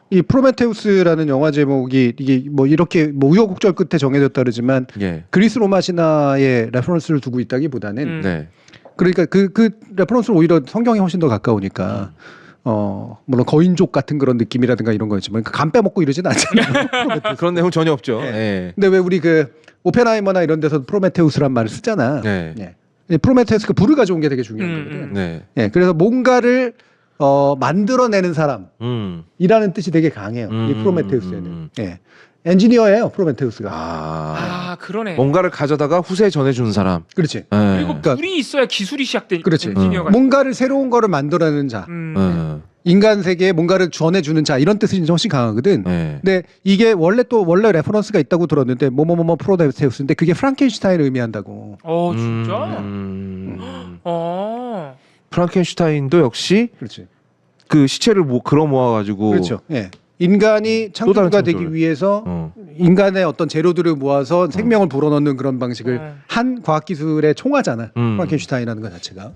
Speaker 3: 이 프로메테우스라는 영화 제목이 이게 뭐 이렇게 뭐 우여곡절 끝에 정해졌다 그러지만 그리스 로마 신화에 레퍼런스를 두고 있다기보다는 그러니까 그 레퍼런스는 오히려 성경에 훨씬 더 가까우니까 물론 거인족 같은 그런 느낌이라든가 이런 거였지만 간 빼먹고 이러진 않잖아요.
Speaker 1: 그런 내용 전혀 없죠.
Speaker 3: 근데 왜 우리 그 오펜하이머나 이런 데서 프로메테우스란 말을 쓰잖아. 프로메테우스가 불을 가져온 게 되게 중요한 거거든. 그래서 뭔가를 만들어내는 사람이라는 뜻이 되게 강해요. 이 프로메테우스에는. 엔지니어예요, 프로메테우스가.
Speaker 2: 그러네.
Speaker 1: 뭔가를 가져다가 후세에 전해주는 사람.
Speaker 3: 그렇지.
Speaker 2: 그리고 불이 있어야 기술이 시작되니까.
Speaker 3: 그렇지.
Speaker 2: 엔지니어가.
Speaker 3: 뭔가를 새로운 거를 만들어내는 자. 인간 세계에 뭔가를 전해주는 자 이런 뜻이 훨씬 강하거든. 근데 이게 원래 레퍼런스가 있다고 들었는데 뭐뭐뭐 프로메테우스인데 그게 프랑켄슈타인을 의미한다고.
Speaker 2: 진짜?
Speaker 1: 프랑켄슈타인도 역시
Speaker 3: 그렇지.
Speaker 1: 그 시체를 걸어 모아가지고
Speaker 3: 그렇죠. 인간이 창조주가 되기 위해서 인간의 어떤 재료들을 모아서 생명을 불어넣는 그런 방식을 한 과학기술의 총화잖아. 프랑켄슈타인이라는 것 자체가.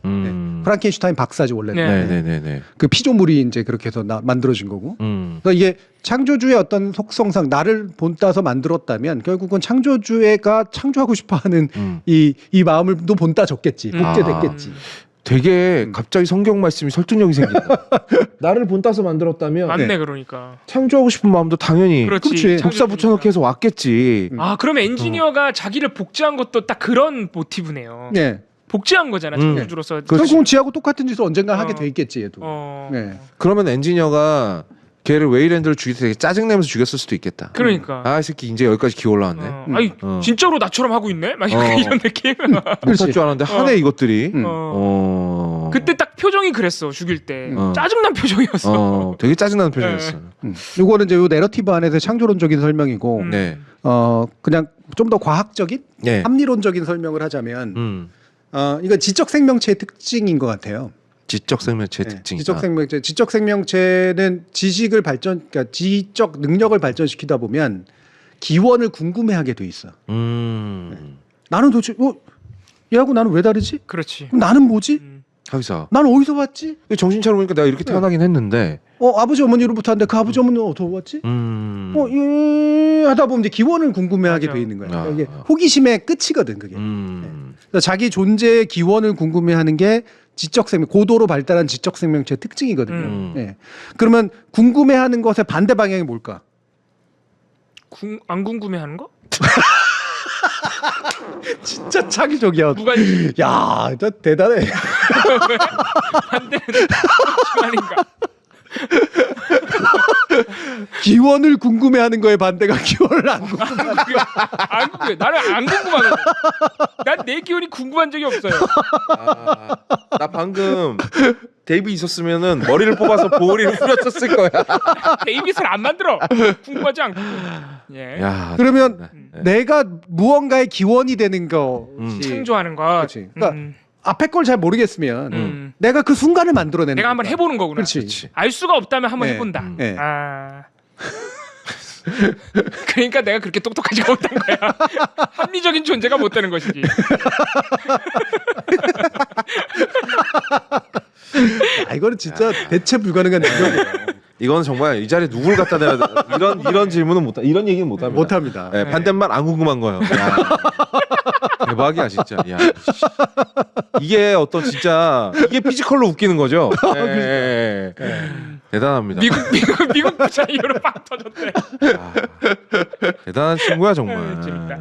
Speaker 3: 프랑켄슈타인 박사지 원래는. 그 피조물이 이제 그렇게 해서 만들어진 거고. 그러니까 이게 창조주의 어떤 속성상 나를 본따서 만들었다면 결국은 창조주가 창조하고 싶어하는 이 마음을 또 본따 줬겠지. 복제 됐겠지.
Speaker 1: 되게 갑자기 성경 말씀이 설득력이 생긴다. 나를 본따서 만들었다면
Speaker 2: 맞네. 그러니까
Speaker 1: 창조하고 싶은 마음도 당연히
Speaker 3: 그렇지.
Speaker 1: 복사 붙여넣기 해서 왔겠지.
Speaker 2: 그러면 엔지니어가 자기를 복제한 것도 딱 그런 모티브네요. 복제한 거잖아. 창조주로서.
Speaker 3: 결국은 지하고 똑같은 짓을 언젠가 하게 돼 있겠지 얘도.
Speaker 1: 그러면 엔지니어가 걔를 웨이랜드를 죽일 때 되게 짜증내면서 죽였을 수도 있겠다.
Speaker 2: 그러니까.
Speaker 1: 이 새끼 이제 여기까지 기어 올라왔네.
Speaker 2: 아니 진짜로 나처럼 하고 있네? 막 이런 느낌.
Speaker 1: 못할 줄 알았는데 하네 이것들이.
Speaker 2: 그때 딱 표정이 그랬어. 죽일 때. 짜증난 표정이었어.
Speaker 1: 되게 짜증나는 표정이었어.
Speaker 3: 이거는 이제 요 내러티브 안에서 창조론적인 설명이고 그냥 좀 더 과학적인 합리론적인 설명을 하자면 이건 지적 생명체의 특징인 것 같아요.
Speaker 1: 지적 생명체 특징이다.
Speaker 3: 지적 생명체는 그러니까 지적 능력을 발전시키다 보면 기원을 궁금해하게 돼 있어. 나는 도대체 얘하고 나는 왜 다르지?
Speaker 2: 그렇지.
Speaker 3: 그럼 나는 뭐지?
Speaker 1: 자기사.
Speaker 3: 난 어디서 왔지?
Speaker 1: 정신 차려보니까 내가 이렇게 태어나긴 했는데.
Speaker 3: 아버지 어머니로부터 왔는데 그 아버지 어머니는 어디서 왔지? 하다 보면 이제 기원을 궁금해하게
Speaker 2: 맞아.
Speaker 3: 돼 있는 거야.
Speaker 1: 아.
Speaker 3: 이게 호기심의 끝이거든 그게. 그래서 자기 존재의 기원을 궁금해하는 게 지적 생명, 고도로 발달한 지적 생명체의 특징이거든요. 예. 그러면 궁금해하는 것의 반대 방향이 뭘까?
Speaker 2: 안 궁금해하는 거?
Speaker 3: 진짜 창의적이야.
Speaker 2: 누가
Speaker 3: 야, 진짜 대단해.
Speaker 2: 반대는 아닌가?
Speaker 3: 기원을 궁금해하는 거에 반대가 기원을 안 궁금해.
Speaker 2: 안 궁금해. 나는 안 궁금하거든. 난 내 기운이 궁금한 적이 없어요.
Speaker 1: 나 방금 데이브 있었으면은 머리를 뽑아서 보리를 후려쳤을 거야.
Speaker 2: 데이빗을 안 만들어. 궁금하지 않고. 예.
Speaker 1: 야,
Speaker 3: 그러면
Speaker 1: 네.
Speaker 3: 내가 무언가의 기원이 되는 것이
Speaker 2: 창조하는 것.
Speaker 3: 그렇지. 그러니까 앞에 걸 잘 모르겠으면 내가 그 순간을 만들어내는
Speaker 2: 내가 한번
Speaker 3: 거야.
Speaker 2: 해보는 거구나.
Speaker 3: 그렇지.
Speaker 2: 알 수가 없다면 한번
Speaker 3: 네.
Speaker 2: 해본다.
Speaker 3: 네.
Speaker 2: 아. 그러니까 내가 그렇게 똑똑하지가 못한 거야. 합리적인 존재가 못 되는 것이지.
Speaker 3: 이거는 진짜 대체 불가능한 능력이에요.
Speaker 1: 이건 정말 이 자리에 누굴 갖다 대야 돼? 이런 질문은 못, 이런 얘기는 못 합니다.
Speaker 3: 못합니다.
Speaker 1: 네, 반대말 안 궁금한 거예요. 야, 대박이야 진짜. 야, 씨. 이게 어떤 진짜 이게 피지컬로 웃기는 거죠. 네, 대단합니다.
Speaker 2: 미국 부자 이후로 빵 터졌대.
Speaker 1: 아, 대단한 친구야 정말.
Speaker 2: 재밌다.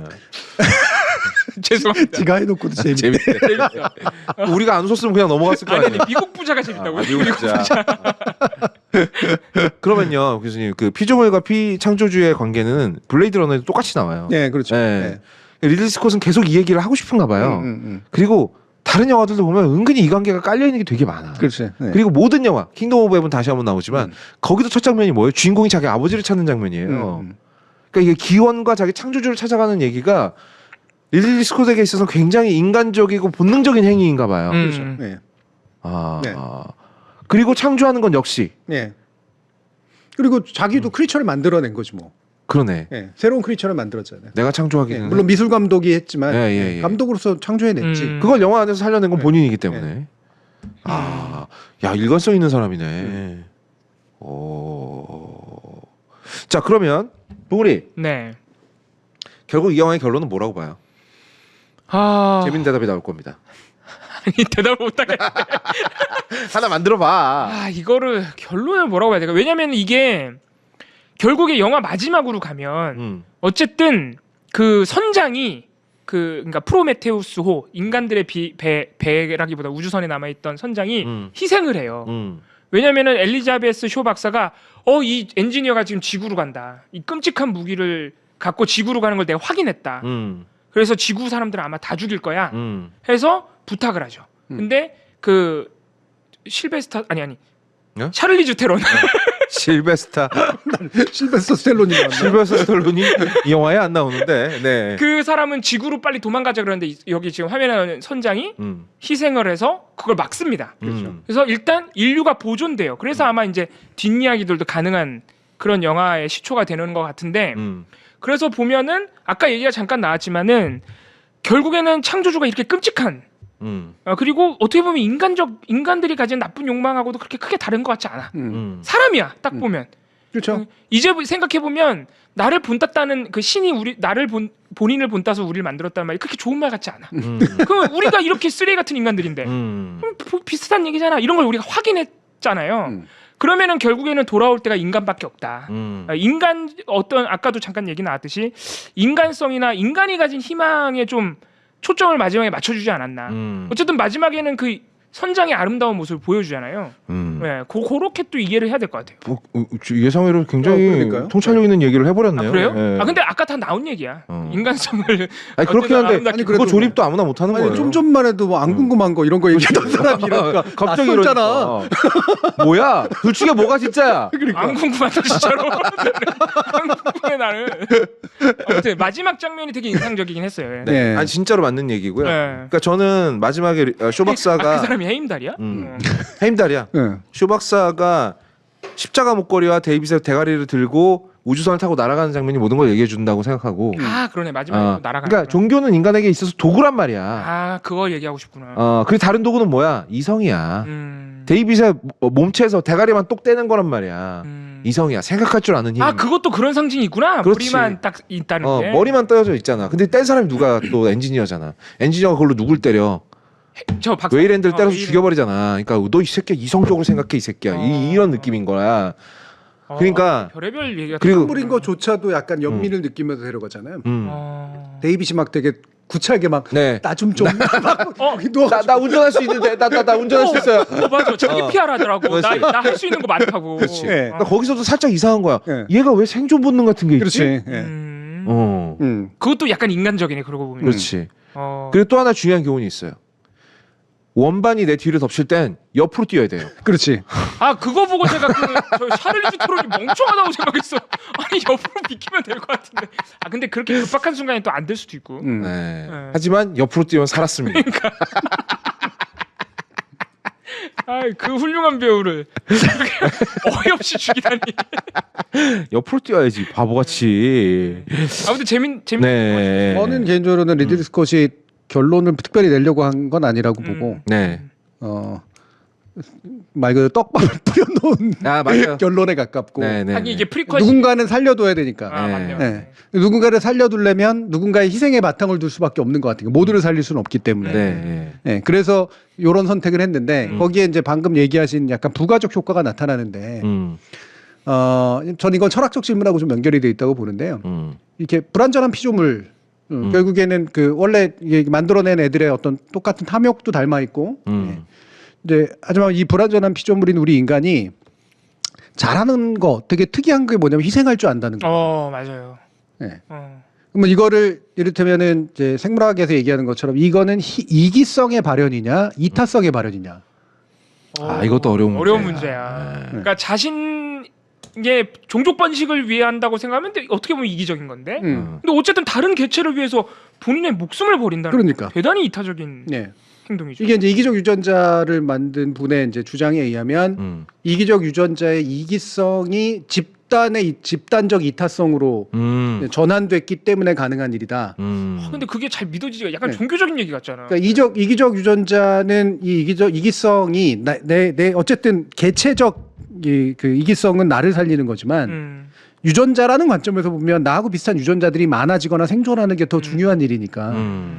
Speaker 2: 죄송합니다.
Speaker 3: 지가 해놓고도 재밌네.
Speaker 1: 재밌다. 우리가 안 웃었으면 그냥 넘어갔을 거
Speaker 2: 아니
Speaker 1: 아니에요.
Speaker 2: 미국 부자가 재밌다고요?
Speaker 1: 미국 부자. 그러면요, 교수님, 그 피조물과 피창조주의 관계는 블레이드 러너에도 똑같이 나와요.
Speaker 3: 네, 그렇죠.
Speaker 1: 네. 리들리 스콧은 계속 이 얘기를 하고 싶은가 봐요. 그리고 다른 영화들도 보면 은근히 이 관계가 깔려 있는 게 되게 많아.
Speaker 3: 그렇지. 네.
Speaker 1: 그리고 모든 영화, 킹덤 오브 헤븐 다시 한번 나오지만 거기도 첫 장면이 뭐예요? 주인공이 자기 아버지를 찾는 장면이에요. 그러니까 이게 기원과 자기 창조주를 찾아가는 얘기가 리들리 스콧에게 있어서 굉장히 인간적이고 본능적인 행위인가 봐요.
Speaker 3: 그렇죠. 네.
Speaker 1: 아,
Speaker 3: 네.
Speaker 1: 그리고 창조하는 건 역시
Speaker 3: 네. 그리고 자기도 크리처를 만들어낸 거지 뭐.
Speaker 1: 그러네.
Speaker 3: 네. 새로운 크리처를 만들었잖아요.
Speaker 1: 내가 창조하기는
Speaker 3: 네. 물론 미술 감독이 했지만
Speaker 1: 예.
Speaker 3: 감독으로서 창조해냈지.
Speaker 1: 그걸 영화 안에서 살려낸 건
Speaker 3: 네.
Speaker 1: 본인이기 때문에. 아, 야 일관성 있는 사람이네. 오. 자 그러면 봉우리
Speaker 2: 네.
Speaker 1: 결국 이 영화의 결론은 뭐라고 봐요?
Speaker 2: 아.
Speaker 1: 재밌는 대답이 나올 겁니다.
Speaker 2: 아니 대답을 못하겠네.
Speaker 1: 하나 만들어봐.
Speaker 2: 아 이거를 결론을 뭐라고 해야 될까? 왜냐면 이게 결국에 영화 마지막으로 가면 어쨌든 그 선장이 그러니까 프로메테우스호 인간들의 배라기보다 우주선에 남아있던 선장이 희생을 해요. 왜냐면은 엘리자베스 쇼 박사가 이 엔지니어가 지금 지구로 간다. 이 끔찍한 무기를 갖고 지구로 가는 걸 내가 확인했다. 그래서 지구 사람들은 아마 다 죽일 거야. 해서 부탁을 하죠. 근데 그 실베스타 아니
Speaker 1: 네?
Speaker 2: 샤를리즈 테론
Speaker 1: 실베스타
Speaker 3: 실베스터 스텔론이 나왔나?
Speaker 1: 실베스타 스텔론이 이 영화에 안 나오는데 네.
Speaker 2: 그 사람은 지구로 빨리 도망가자 그러는데 여기 지금 화면에 나오는 선장이 희생을 해서 그걸 막습니다. 그래서 일단 인류가 보존돼요. 그래서 아마 이제 뒷이야기들도 가능한 그런 영화의 시초가 되는 것 같은데 그래서 보면은 아까 얘기가 잠깐 나왔지만은 결국에는 창조주가 이렇게 끔찍한 그리고 어떻게 보면 인간들이 가진 나쁜 욕망하고도 그렇게 크게 다른 것 같지 않아. 사람이야 딱 보면.
Speaker 3: 그렇죠.
Speaker 2: 이제 생각해 보면 나를 본땄다는 그 신이 본인을 본따서 우리를 만들었다는 말이 그렇게 좋은 말 같지 않아. 그럼 우리가 이렇게 쓰레기 같은 인간들인데 그럼 비슷한 얘기잖아. 이런 걸 우리가 확인했잖아요. 그러면은 결국에는 돌아올 때가 인간밖에 없다. 인간 아까도 잠깐 얘기 나왔듯이 인간성이나 인간이 가진 희망에 좀 초점을 마지막에 맞춰주지 않았나. 어쨌든 마지막에는 그 선장의 아름다운 모습을 보여주잖아요. 네, 그렇게 또 이해를 해야 될 것 같아요.
Speaker 1: 예상외로 굉장히
Speaker 3: 그러니까요.
Speaker 1: 통찰력 있는 얘기를 해버렸네요.
Speaker 2: 아, 그래요?
Speaker 1: 네.
Speaker 2: 근데 아까 다 나온 얘기야. 인간성을.
Speaker 1: 아니 그렇긴 한데
Speaker 2: 아름답게
Speaker 1: 그거
Speaker 3: 그래도
Speaker 1: 조립도 아무나 못하는 거예요.
Speaker 3: 좀 전만 해도 뭐 안 궁금한 거 이런 거 얘기하던 사람이 이러니까
Speaker 1: 갑자기
Speaker 3: 낯설잖아.
Speaker 1: 이러니까. 뭐야? 둘 중에 뭐가 진짜야?
Speaker 2: 안 궁금하다 진짜로. 안 궁금해 나는. 아무튼 마지막 장면이 되게 인상적이긴 했어요.
Speaker 3: 네.
Speaker 1: 아니 진짜로 맞는 얘기고요.
Speaker 2: 네.
Speaker 1: 그러니까 저는 마지막에 쇼 박사가
Speaker 2: 그 사람이 해임달이야?
Speaker 1: 해임달이야.
Speaker 3: 네.
Speaker 1: 쇼 박사가 십자가 목걸이와 데이빗의 대가리를 들고 우주선을 타고 날아가는 장면이 모든 걸 얘기해 준다고 생각하고.
Speaker 2: 아 그러네 마지막에 날아가는.
Speaker 1: 그러니까 종교는 인간에게 있어서 도구란 말이야.
Speaker 2: 아 그거 얘기하고 싶구나.
Speaker 1: 그리고 다른 도구는 뭐야? 이성이야. 데이빗의 몸체에서 대가리만 똑 떼는 거란 말이야. 이성이야. 생각할 줄 아는 힘.
Speaker 2: 아 그것도 그런 상징이 있구나.
Speaker 1: 그렇지.
Speaker 2: 머리만 딱 있다는 게.
Speaker 1: 머리만 떠져 있잖아. 근데 뗀 사람이 누가 또 엔지니어잖아. 엔지니어가 그걸로 누굴 때려?
Speaker 2: 저 박사.
Speaker 1: 웨이랜드를 때려서
Speaker 2: 웨이랜드.
Speaker 1: 죽여버리잖아. 그러니까 너 이 새끼야 이성적으로 생각해 이 새끼야. 이런 느낌인 거야. 그러니까
Speaker 2: 별의별 얘기가.
Speaker 1: 그리고
Speaker 3: 뿌린 거조차도 약간 연민을 느끼면서 데려가잖아요. 데이빗이 막 되게 구차하게 막
Speaker 1: 네.
Speaker 3: 나 좀
Speaker 1: 나 운전할 수 있는데 나 운전할 수 있어요.
Speaker 2: 맞아. 자기 PR 하더라고.
Speaker 1: 그렇지.
Speaker 2: 나 할 수 있는 거 많다고.
Speaker 1: 그렇지.
Speaker 3: 네.
Speaker 1: 그러니까 거기서도 살짝 이상한 거야.
Speaker 3: 네.
Speaker 1: 얘가 왜 생존 본능 같은 게 있지?
Speaker 3: 그렇지. 예.
Speaker 2: 그것도 약간 인간적이네 그러고 보면.
Speaker 1: 그렇지. 그리고 또 하나 중요한 교훈이 있어요. 원반이 내 뒤를 덮칠 땐 옆으로 뛰어야 돼요.
Speaker 3: 그렇지.
Speaker 2: 아 그거 보고 제가 저 샤를리즈 토론이 멍청하다고 생각했어. 아니 옆으로 비키면 될 것 같은데. 아 근데 그렇게 급박한 순간에 또 안 될 수도 있고.
Speaker 1: 네. 하지만 옆으로 뛰면 살았습니다.
Speaker 2: 그러니까. 아그 훌륭한 배우를 이렇게 어이없이 죽이다니.
Speaker 1: 옆으로 뛰어야지 바보같이.
Speaker 2: 아무튼 재밌.
Speaker 1: 네.
Speaker 3: 저는 개인적으로는 리들리 스콧이 결론을 특별히 내려고 한 건 아니라고 보고
Speaker 1: 네.
Speaker 3: 말 그대로 떡밥을 뿌려놓은
Speaker 1: 맞아요.
Speaker 3: 결론에 가깝고
Speaker 1: 네, 네.
Speaker 2: 하긴 이게 프리퀄.
Speaker 3: 누군가는 살려둬야 되니까.
Speaker 2: 아
Speaker 1: 네.
Speaker 2: 맞네요.
Speaker 3: 네. 누군가를 살려두려면 누군가의 희생에 바탕을 둘 수밖에 없는 것 같아요. 모두를 살릴 수는 없기 때문에.
Speaker 1: 네.
Speaker 3: 네, 그래서 이런 선택을 했는데 거기에 이제 방금 얘기하신 약간 부가적 효과가 나타나는데 전 이건 철학적 질문하고 좀 연결이 돼 있다고 보는데요. 이렇게 불완전한 피조물 결국에는 그 원래 이게 만들어낸 애들의 어떤 똑같은 탐욕도 닮아 있고 이제 하지만 이 불완전한 피조물인 우리 인간이 잘하는 거 되게 특이한 게 뭐냐면 희생할 줄 안다는 거.
Speaker 2: 맞아요.
Speaker 3: 네. 그러면 이거를 이를테면은 이제 생물학에서 얘기하는 것처럼 이거는 이기성의 발현이냐 이타성의 발현이냐.
Speaker 1: 이것도 어려운
Speaker 2: 문제야. 그러니까 자신의 종족 번식을 위해 한다고 생각하면 어떻게 보면 이기적인 건데. 근데 어쨌든 다른 개체를 위해서 본인의 목숨을 버린다는
Speaker 3: 그러니까.
Speaker 2: 대단히 이타적인
Speaker 3: 네.
Speaker 2: 행동이죠.
Speaker 3: 이게 이제 이기적 유전자를 만든 분의 이제 주장에 의하면 이기적 유전자의 이기성이 집단적 이타성으로 전환됐기 때문에 가능한 일이다.
Speaker 2: 근데 그게 잘 믿어지지가 약간
Speaker 3: 네.
Speaker 2: 종교적인 얘기 같잖아.
Speaker 3: 그러니까 이기적 유전자는 이 이기성이 내 어쨌든 개체적 그 이기성은 나를 살리는 거지만 유전자라는 관점에서 보면 나하고 비슷한 유전자들이 많아지거나 생존하는 게 더 중요한 일이니까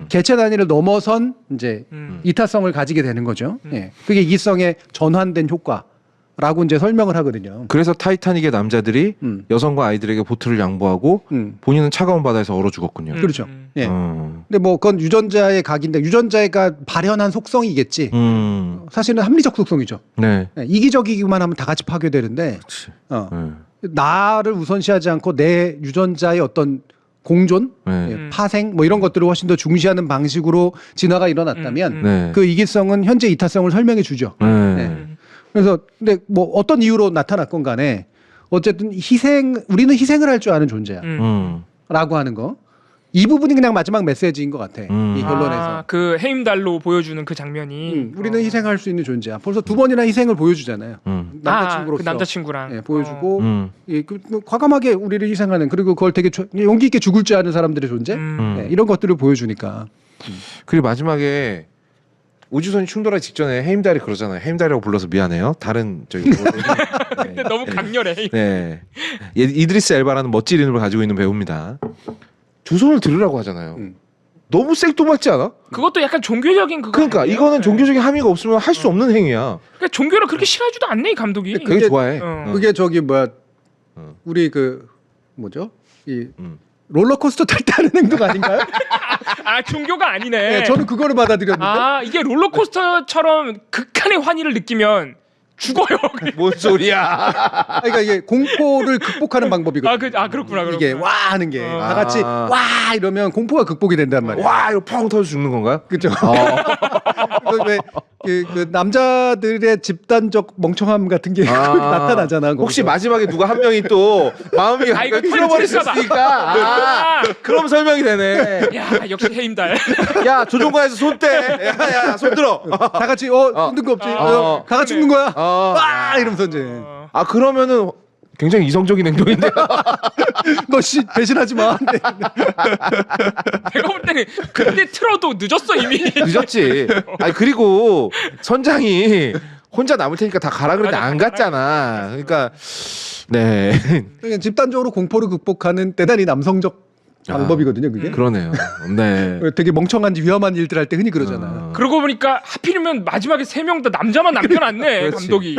Speaker 3: 개체 단위를 넘어선 이제 이타성을 가지게 되는 거죠. 예. 그게 이기성의 전환된 효과라고 이제 설명을 하거든요.
Speaker 1: 그래서 타이타닉의 남자들이 여성과 아이들에게 보트를 양보하고 본인은 차가운 바다에서 얼어 죽었군요.
Speaker 3: 그렇죠. 예. 근데 뭐 그건 유전자의 각인데 유전자가 발현한 속성이겠지. 사실은 합리적 속성이죠.
Speaker 1: 네.
Speaker 3: 예. 이기적이기만 하면 다 같이 파괴되는데 나를 우선시하지 않고 내 유전자의 어떤 공존, 파생 뭐 이런 것들을 훨씬 더 중시하는 방식으로 진화가 일어났다면 그 이기성은 현재 이타성을 설명해 주죠. 네. 그래서 근데 뭐 어떤 이유로 나타났건 간에 어쨌든 우리는 희생을 할 줄 아는 존재야. 라고 하는 거. 이 부분이 그냥 마지막 메시지인 것 같아. 이 결론에서.
Speaker 2: 그 헤임달로 보여주는 그 장면이.
Speaker 3: 우리는 희생할 수 있는 존재야. 벌써 2번이나 희생을 보여주잖아요. 남자친구로서.
Speaker 2: 그 남자친구랑.
Speaker 3: 예, 보여주고 과감하게 우리를 희생하는 그리고 그걸 되게 용기 있게 죽을 줄 아는 사람들의 존재 예, 이런 것들을 보여주니까.
Speaker 1: 그리고 마지막에 우주선이 충돌하기 직전에 헤임달이 그러잖아요. 헤임달이라고 불러서 미안해요. 다른
Speaker 2: 근데 너무 강렬해.
Speaker 1: 네. 이드리스 엘바라는 멋진 이름을 가지고 있는 배우입니다. 두 손을 들으라고 하잖아요. 너무 생뚱맞지 않아?
Speaker 2: 그것도 약간 종교적인 그거.
Speaker 1: 그러니까
Speaker 2: 아니에요?
Speaker 1: 이거는 종교적인 함의가 없으면 할 수 없는 행위야.
Speaker 2: 그러니까 종교를 그렇게 싫어하지도 않네 이 감독이.
Speaker 1: 되게 좋아해.
Speaker 3: 그게 저기 뭐야 우리 그 뭐죠? 이 롤러코스터 탈 때 하는 행동 아닌가요?
Speaker 2: 종교가 아니네.
Speaker 3: 네, 저는 그거를 받아들였는데.
Speaker 2: 이게 롤러코스터처럼 극한의 환희를 느끼면 죽어요.
Speaker 1: 뭔 소리야?
Speaker 3: 그러니까 이게 공포를 극복하는 방법이거든요.
Speaker 2: 그렇구나.
Speaker 3: 이게 와 하는 게 다 같이 와 이러면 공포가 극복이 된단 말이에요.
Speaker 1: 와 이거 펑 터져 죽는 건가요?
Speaker 3: 그렇죠. 그 남자들의 집단적 멍청함 같은 게 나타나잖아.
Speaker 1: 혹시
Speaker 3: 거기서.
Speaker 1: 마지막에 누가 한 명이 또 마음이
Speaker 2: 이거
Speaker 1: 틀어버릴 수 있으니까 그럼 설명이 되네.
Speaker 2: 야 역시 헤임달.
Speaker 1: 야 조종관에서 손 떼. 야 손 들어.
Speaker 3: 다 같이 힘든 거 없지. 다 같이 죽는 거야. 와 이러면서 이제.
Speaker 1: 그러면은 굉장히 이성적인 행동인데요.
Speaker 3: 너 씨 배신하지 마.
Speaker 2: 내가 볼 때는 그때 틀어도 늦었어 이미.
Speaker 1: 늦었지. 아니 그리고 선장이 혼자 남을 테니까 다 가라 그랬는데
Speaker 2: 맞아,
Speaker 1: 안
Speaker 2: 가라
Speaker 1: 갔잖아. 그러니까 네.
Speaker 3: 그냥 집단적으로 공포를 극복하는 대단히 남성적 방법이거든요, 그게.
Speaker 1: 그러네요. 네.
Speaker 3: 되게 멍청한 위험한 일들 할 때 흔히 그러잖아.
Speaker 2: 그러고 보니까 하필이면 마지막에 3명 다 남자만 남겨놨네
Speaker 1: 그렇지.
Speaker 2: 감독이.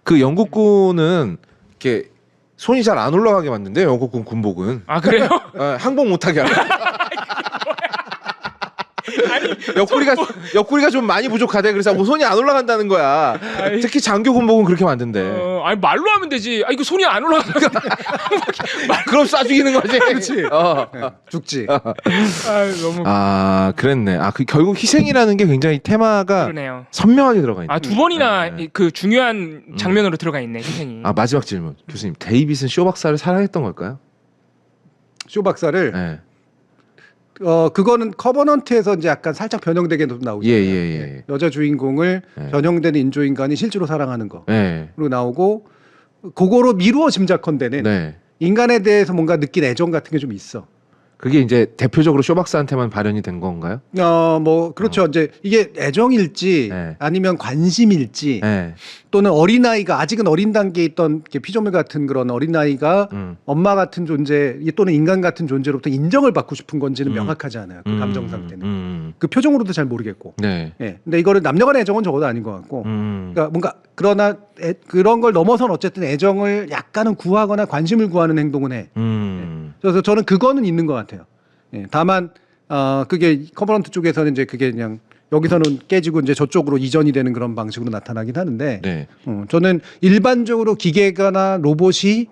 Speaker 1: 그 영국군은 이렇게 손이 잘 안 올라가게 만든대 영국군 군복은.
Speaker 2: 아 그래요?
Speaker 1: 항복 못하게 하고.
Speaker 2: 아니
Speaker 1: 옆구리가 좀 많이 부족하대. 그래서 뭐 손이 안 올라간다는 거야.
Speaker 2: 아이.
Speaker 1: 특히 장교 군복은 그렇게 만든대.
Speaker 2: 아니 말로 하면 되지. 아 이거 손이 안 올라가.
Speaker 1: 그럼 쏴 죽이는 거지.
Speaker 3: 그렇지.
Speaker 1: 네.
Speaker 3: 죽지.
Speaker 2: 너무
Speaker 1: 그랬네. 그 결국 희생이라는 게 굉장히 테마가
Speaker 2: 그러네요.
Speaker 1: 선명하게 들어가 있네.
Speaker 2: 두 번이나
Speaker 1: 네.
Speaker 2: 그 중요한 장면으로 들어가 있네 희생이.
Speaker 1: 마지막 질문. 교수님, 데이빗은 쇼 박사를 사랑했던 걸까요?
Speaker 3: 쇼 박사를
Speaker 1: 네.
Speaker 3: 그거는 커버넌트에서 이제 약간 살짝 변형되게 나오죠.
Speaker 1: 예.
Speaker 3: 여자 주인공을
Speaker 1: 네.
Speaker 3: 변형된 인조인간이 실제로 사랑하는 거.
Speaker 1: 네.
Speaker 3: 그리고 나오고 그거로 미루어 짐작컨대는
Speaker 1: 네.
Speaker 3: 인간에 대해서 뭔가 느낀 애정 같은 게 좀 있어.
Speaker 1: 그게 이제 대표적으로 쇼 박사한테만 발현이 된 건가요?
Speaker 3: 뭐 그렇죠. 이제 이게 애정일지
Speaker 1: 네.
Speaker 3: 아니면 관심일지
Speaker 1: 네.
Speaker 3: 또는 어린아이가 아직은 어린 단계에 있던 이렇게 피조물 같은 그런 어린아이가 엄마 같은 존재 또는 인간 같은 존재로부터 인정을 받고 싶은 건지는 명확하지 않아요. 그 감정 상태는. 그 표정으로도 잘 모르겠고.
Speaker 1: 네.
Speaker 3: 예. 근데 이거를 남녀간의 애정은 적어도 아닌 것 같고. 그러니까 뭔가 그러나 그런 걸 넘어선 어쨌든 애정을 약간은 구하거나 관심을 구하는 행동은 해. 그래서 저는 그거는 있는 것 같아요. 예. 다만 그게 커버넌트 쪽에서는 이제 그게 그냥 여기서는 깨지고 이제 저쪽으로 이전이 되는 그런 방식으로 나타나긴 하는데
Speaker 1: 네.
Speaker 3: 저는 일반적으로 기계가나 로봇이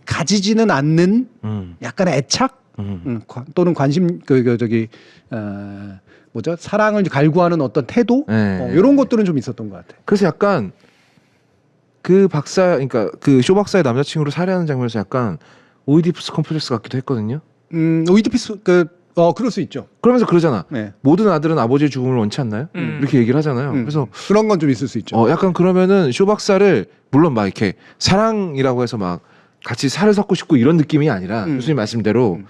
Speaker 3: 가지지는 않는 약간의 애착 또는 관심 뭐죠 사랑을 갈구하는 어떤 태도
Speaker 1: 네.
Speaker 3: 이런 것들은 좀 있었던 것 같아요.
Speaker 1: 그래서 약간 그 박사, 그러니까 그 쇼 박사의 남자친구를 살해하는 장면에서 약간 오이디푸스 컴플렉스 같기도 했거든요.
Speaker 3: 오이디피스 그럴 수 있죠.
Speaker 1: 그러면서 그러잖아.
Speaker 3: 네.
Speaker 1: 모든 아들은 아버지의 죽음을 원치 않나요? 이렇게 얘기를 하잖아요. 그래서
Speaker 3: 그런 건 좀 있을 수 있죠.
Speaker 1: 약간 그러면은 쇼 박사를 물론 막 이렇게 사랑이라고 해서 막 같이 살을 섞고 싶고 이런 느낌이 아니라 교수님 말씀대로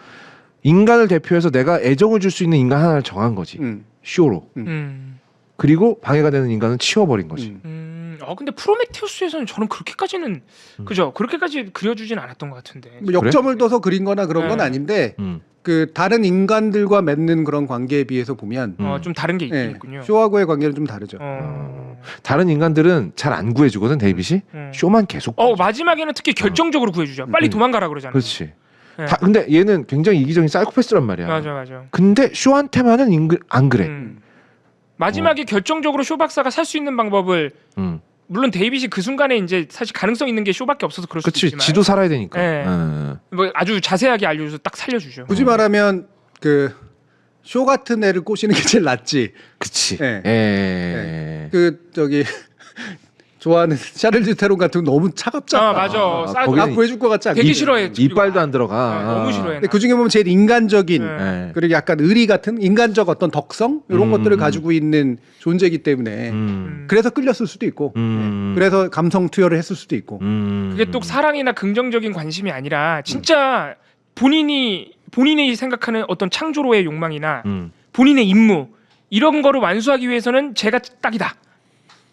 Speaker 1: 인간을 대표해서 내가 애정을 줄 수 있는 인간 하나를 정한 거지. 쇼로. 그리고 방해가 되는 인간은 치워버린 거지.
Speaker 2: 근데 프로메테우스에서는 저는 그렇게까지는 그죠? 그렇게까지 그려주진 않았던 것 같은데.
Speaker 3: 뭐 역점을 둬서 그린거나 그런 건 아닌데 그 다른 인간들과 맺는 그런 관계에 비해서 보면
Speaker 2: 좀 다른 게 있군요.
Speaker 3: 쇼하고의 관계는 좀 다르죠.
Speaker 1: 다른 인간들은 잘 안 구해주거든 데이빗이. 쇼만 계속.
Speaker 2: 마지막에는 특히 결정적으로 구해주죠. 빨리 도망가라 그러잖아요.
Speaker 1: 그렇지.
Speaker 2: 네.
Speaker 1: 근데 얘는 굉장히 이기적인 사이코패스란 말이야.
Speaker 2: 맞아.
Speaker 1: 근데 쇼한테만은 안 그래.
Speaker 2: 마지막에 결정적으로 쇼 박사가 살 수 있는 방법을 물론 데이빗이 그 순간에 이제 사실 가능성 있는 게 쇼밖에 없어서 그럴 수도
Speaker 1: 그렇지.
Speaker 2: 있지만
Speaker 1: 지도 살아야 되니까.
Speaker 2: 네. 뭐 아주 자세하게 알려줘서 딱 살려주죠.
Speaker 3: 굳이 말하면 그 쇼 같은 애를 꼬시는 게 제일 낫지.
Speaker 1: 그치.
Speaker 3: 네.
Speaker 1: 예.
Speaker 3: 그 저기 좋아하는 샤를리즈 테론 같은 거 너무 차갑잖아.
Speaker 2: 맞아.
Speaker 1: 거기는
Speaker 3: 나 구해줄 것 같지 않아?
Speaker 2: 되게 싫어해.
Speaker 1: 이빨도 안 들어가.
Speaker 2: 너무 싫어해.
Speaker 3: 근데 그 중에 보면 제일 인간적인
Speaker 1: 네.
Speaker 3: 그리고 약간 의리 같은 인간적 어떤 덕성 이런 것들을 가지고 있는 존재이기 때문에 그래서 끌렸을 수도 있고 그래서 감성 투여를 했을 수도 있고
Speaker 2: 그게 또 사랑이나 긍정적인 관심이 아니라 진짜 본인이 생각하는 어떤 창조로의 욕망이나 본인의 임무 이런 거를 완수하기 위해서는 제가 딱이다.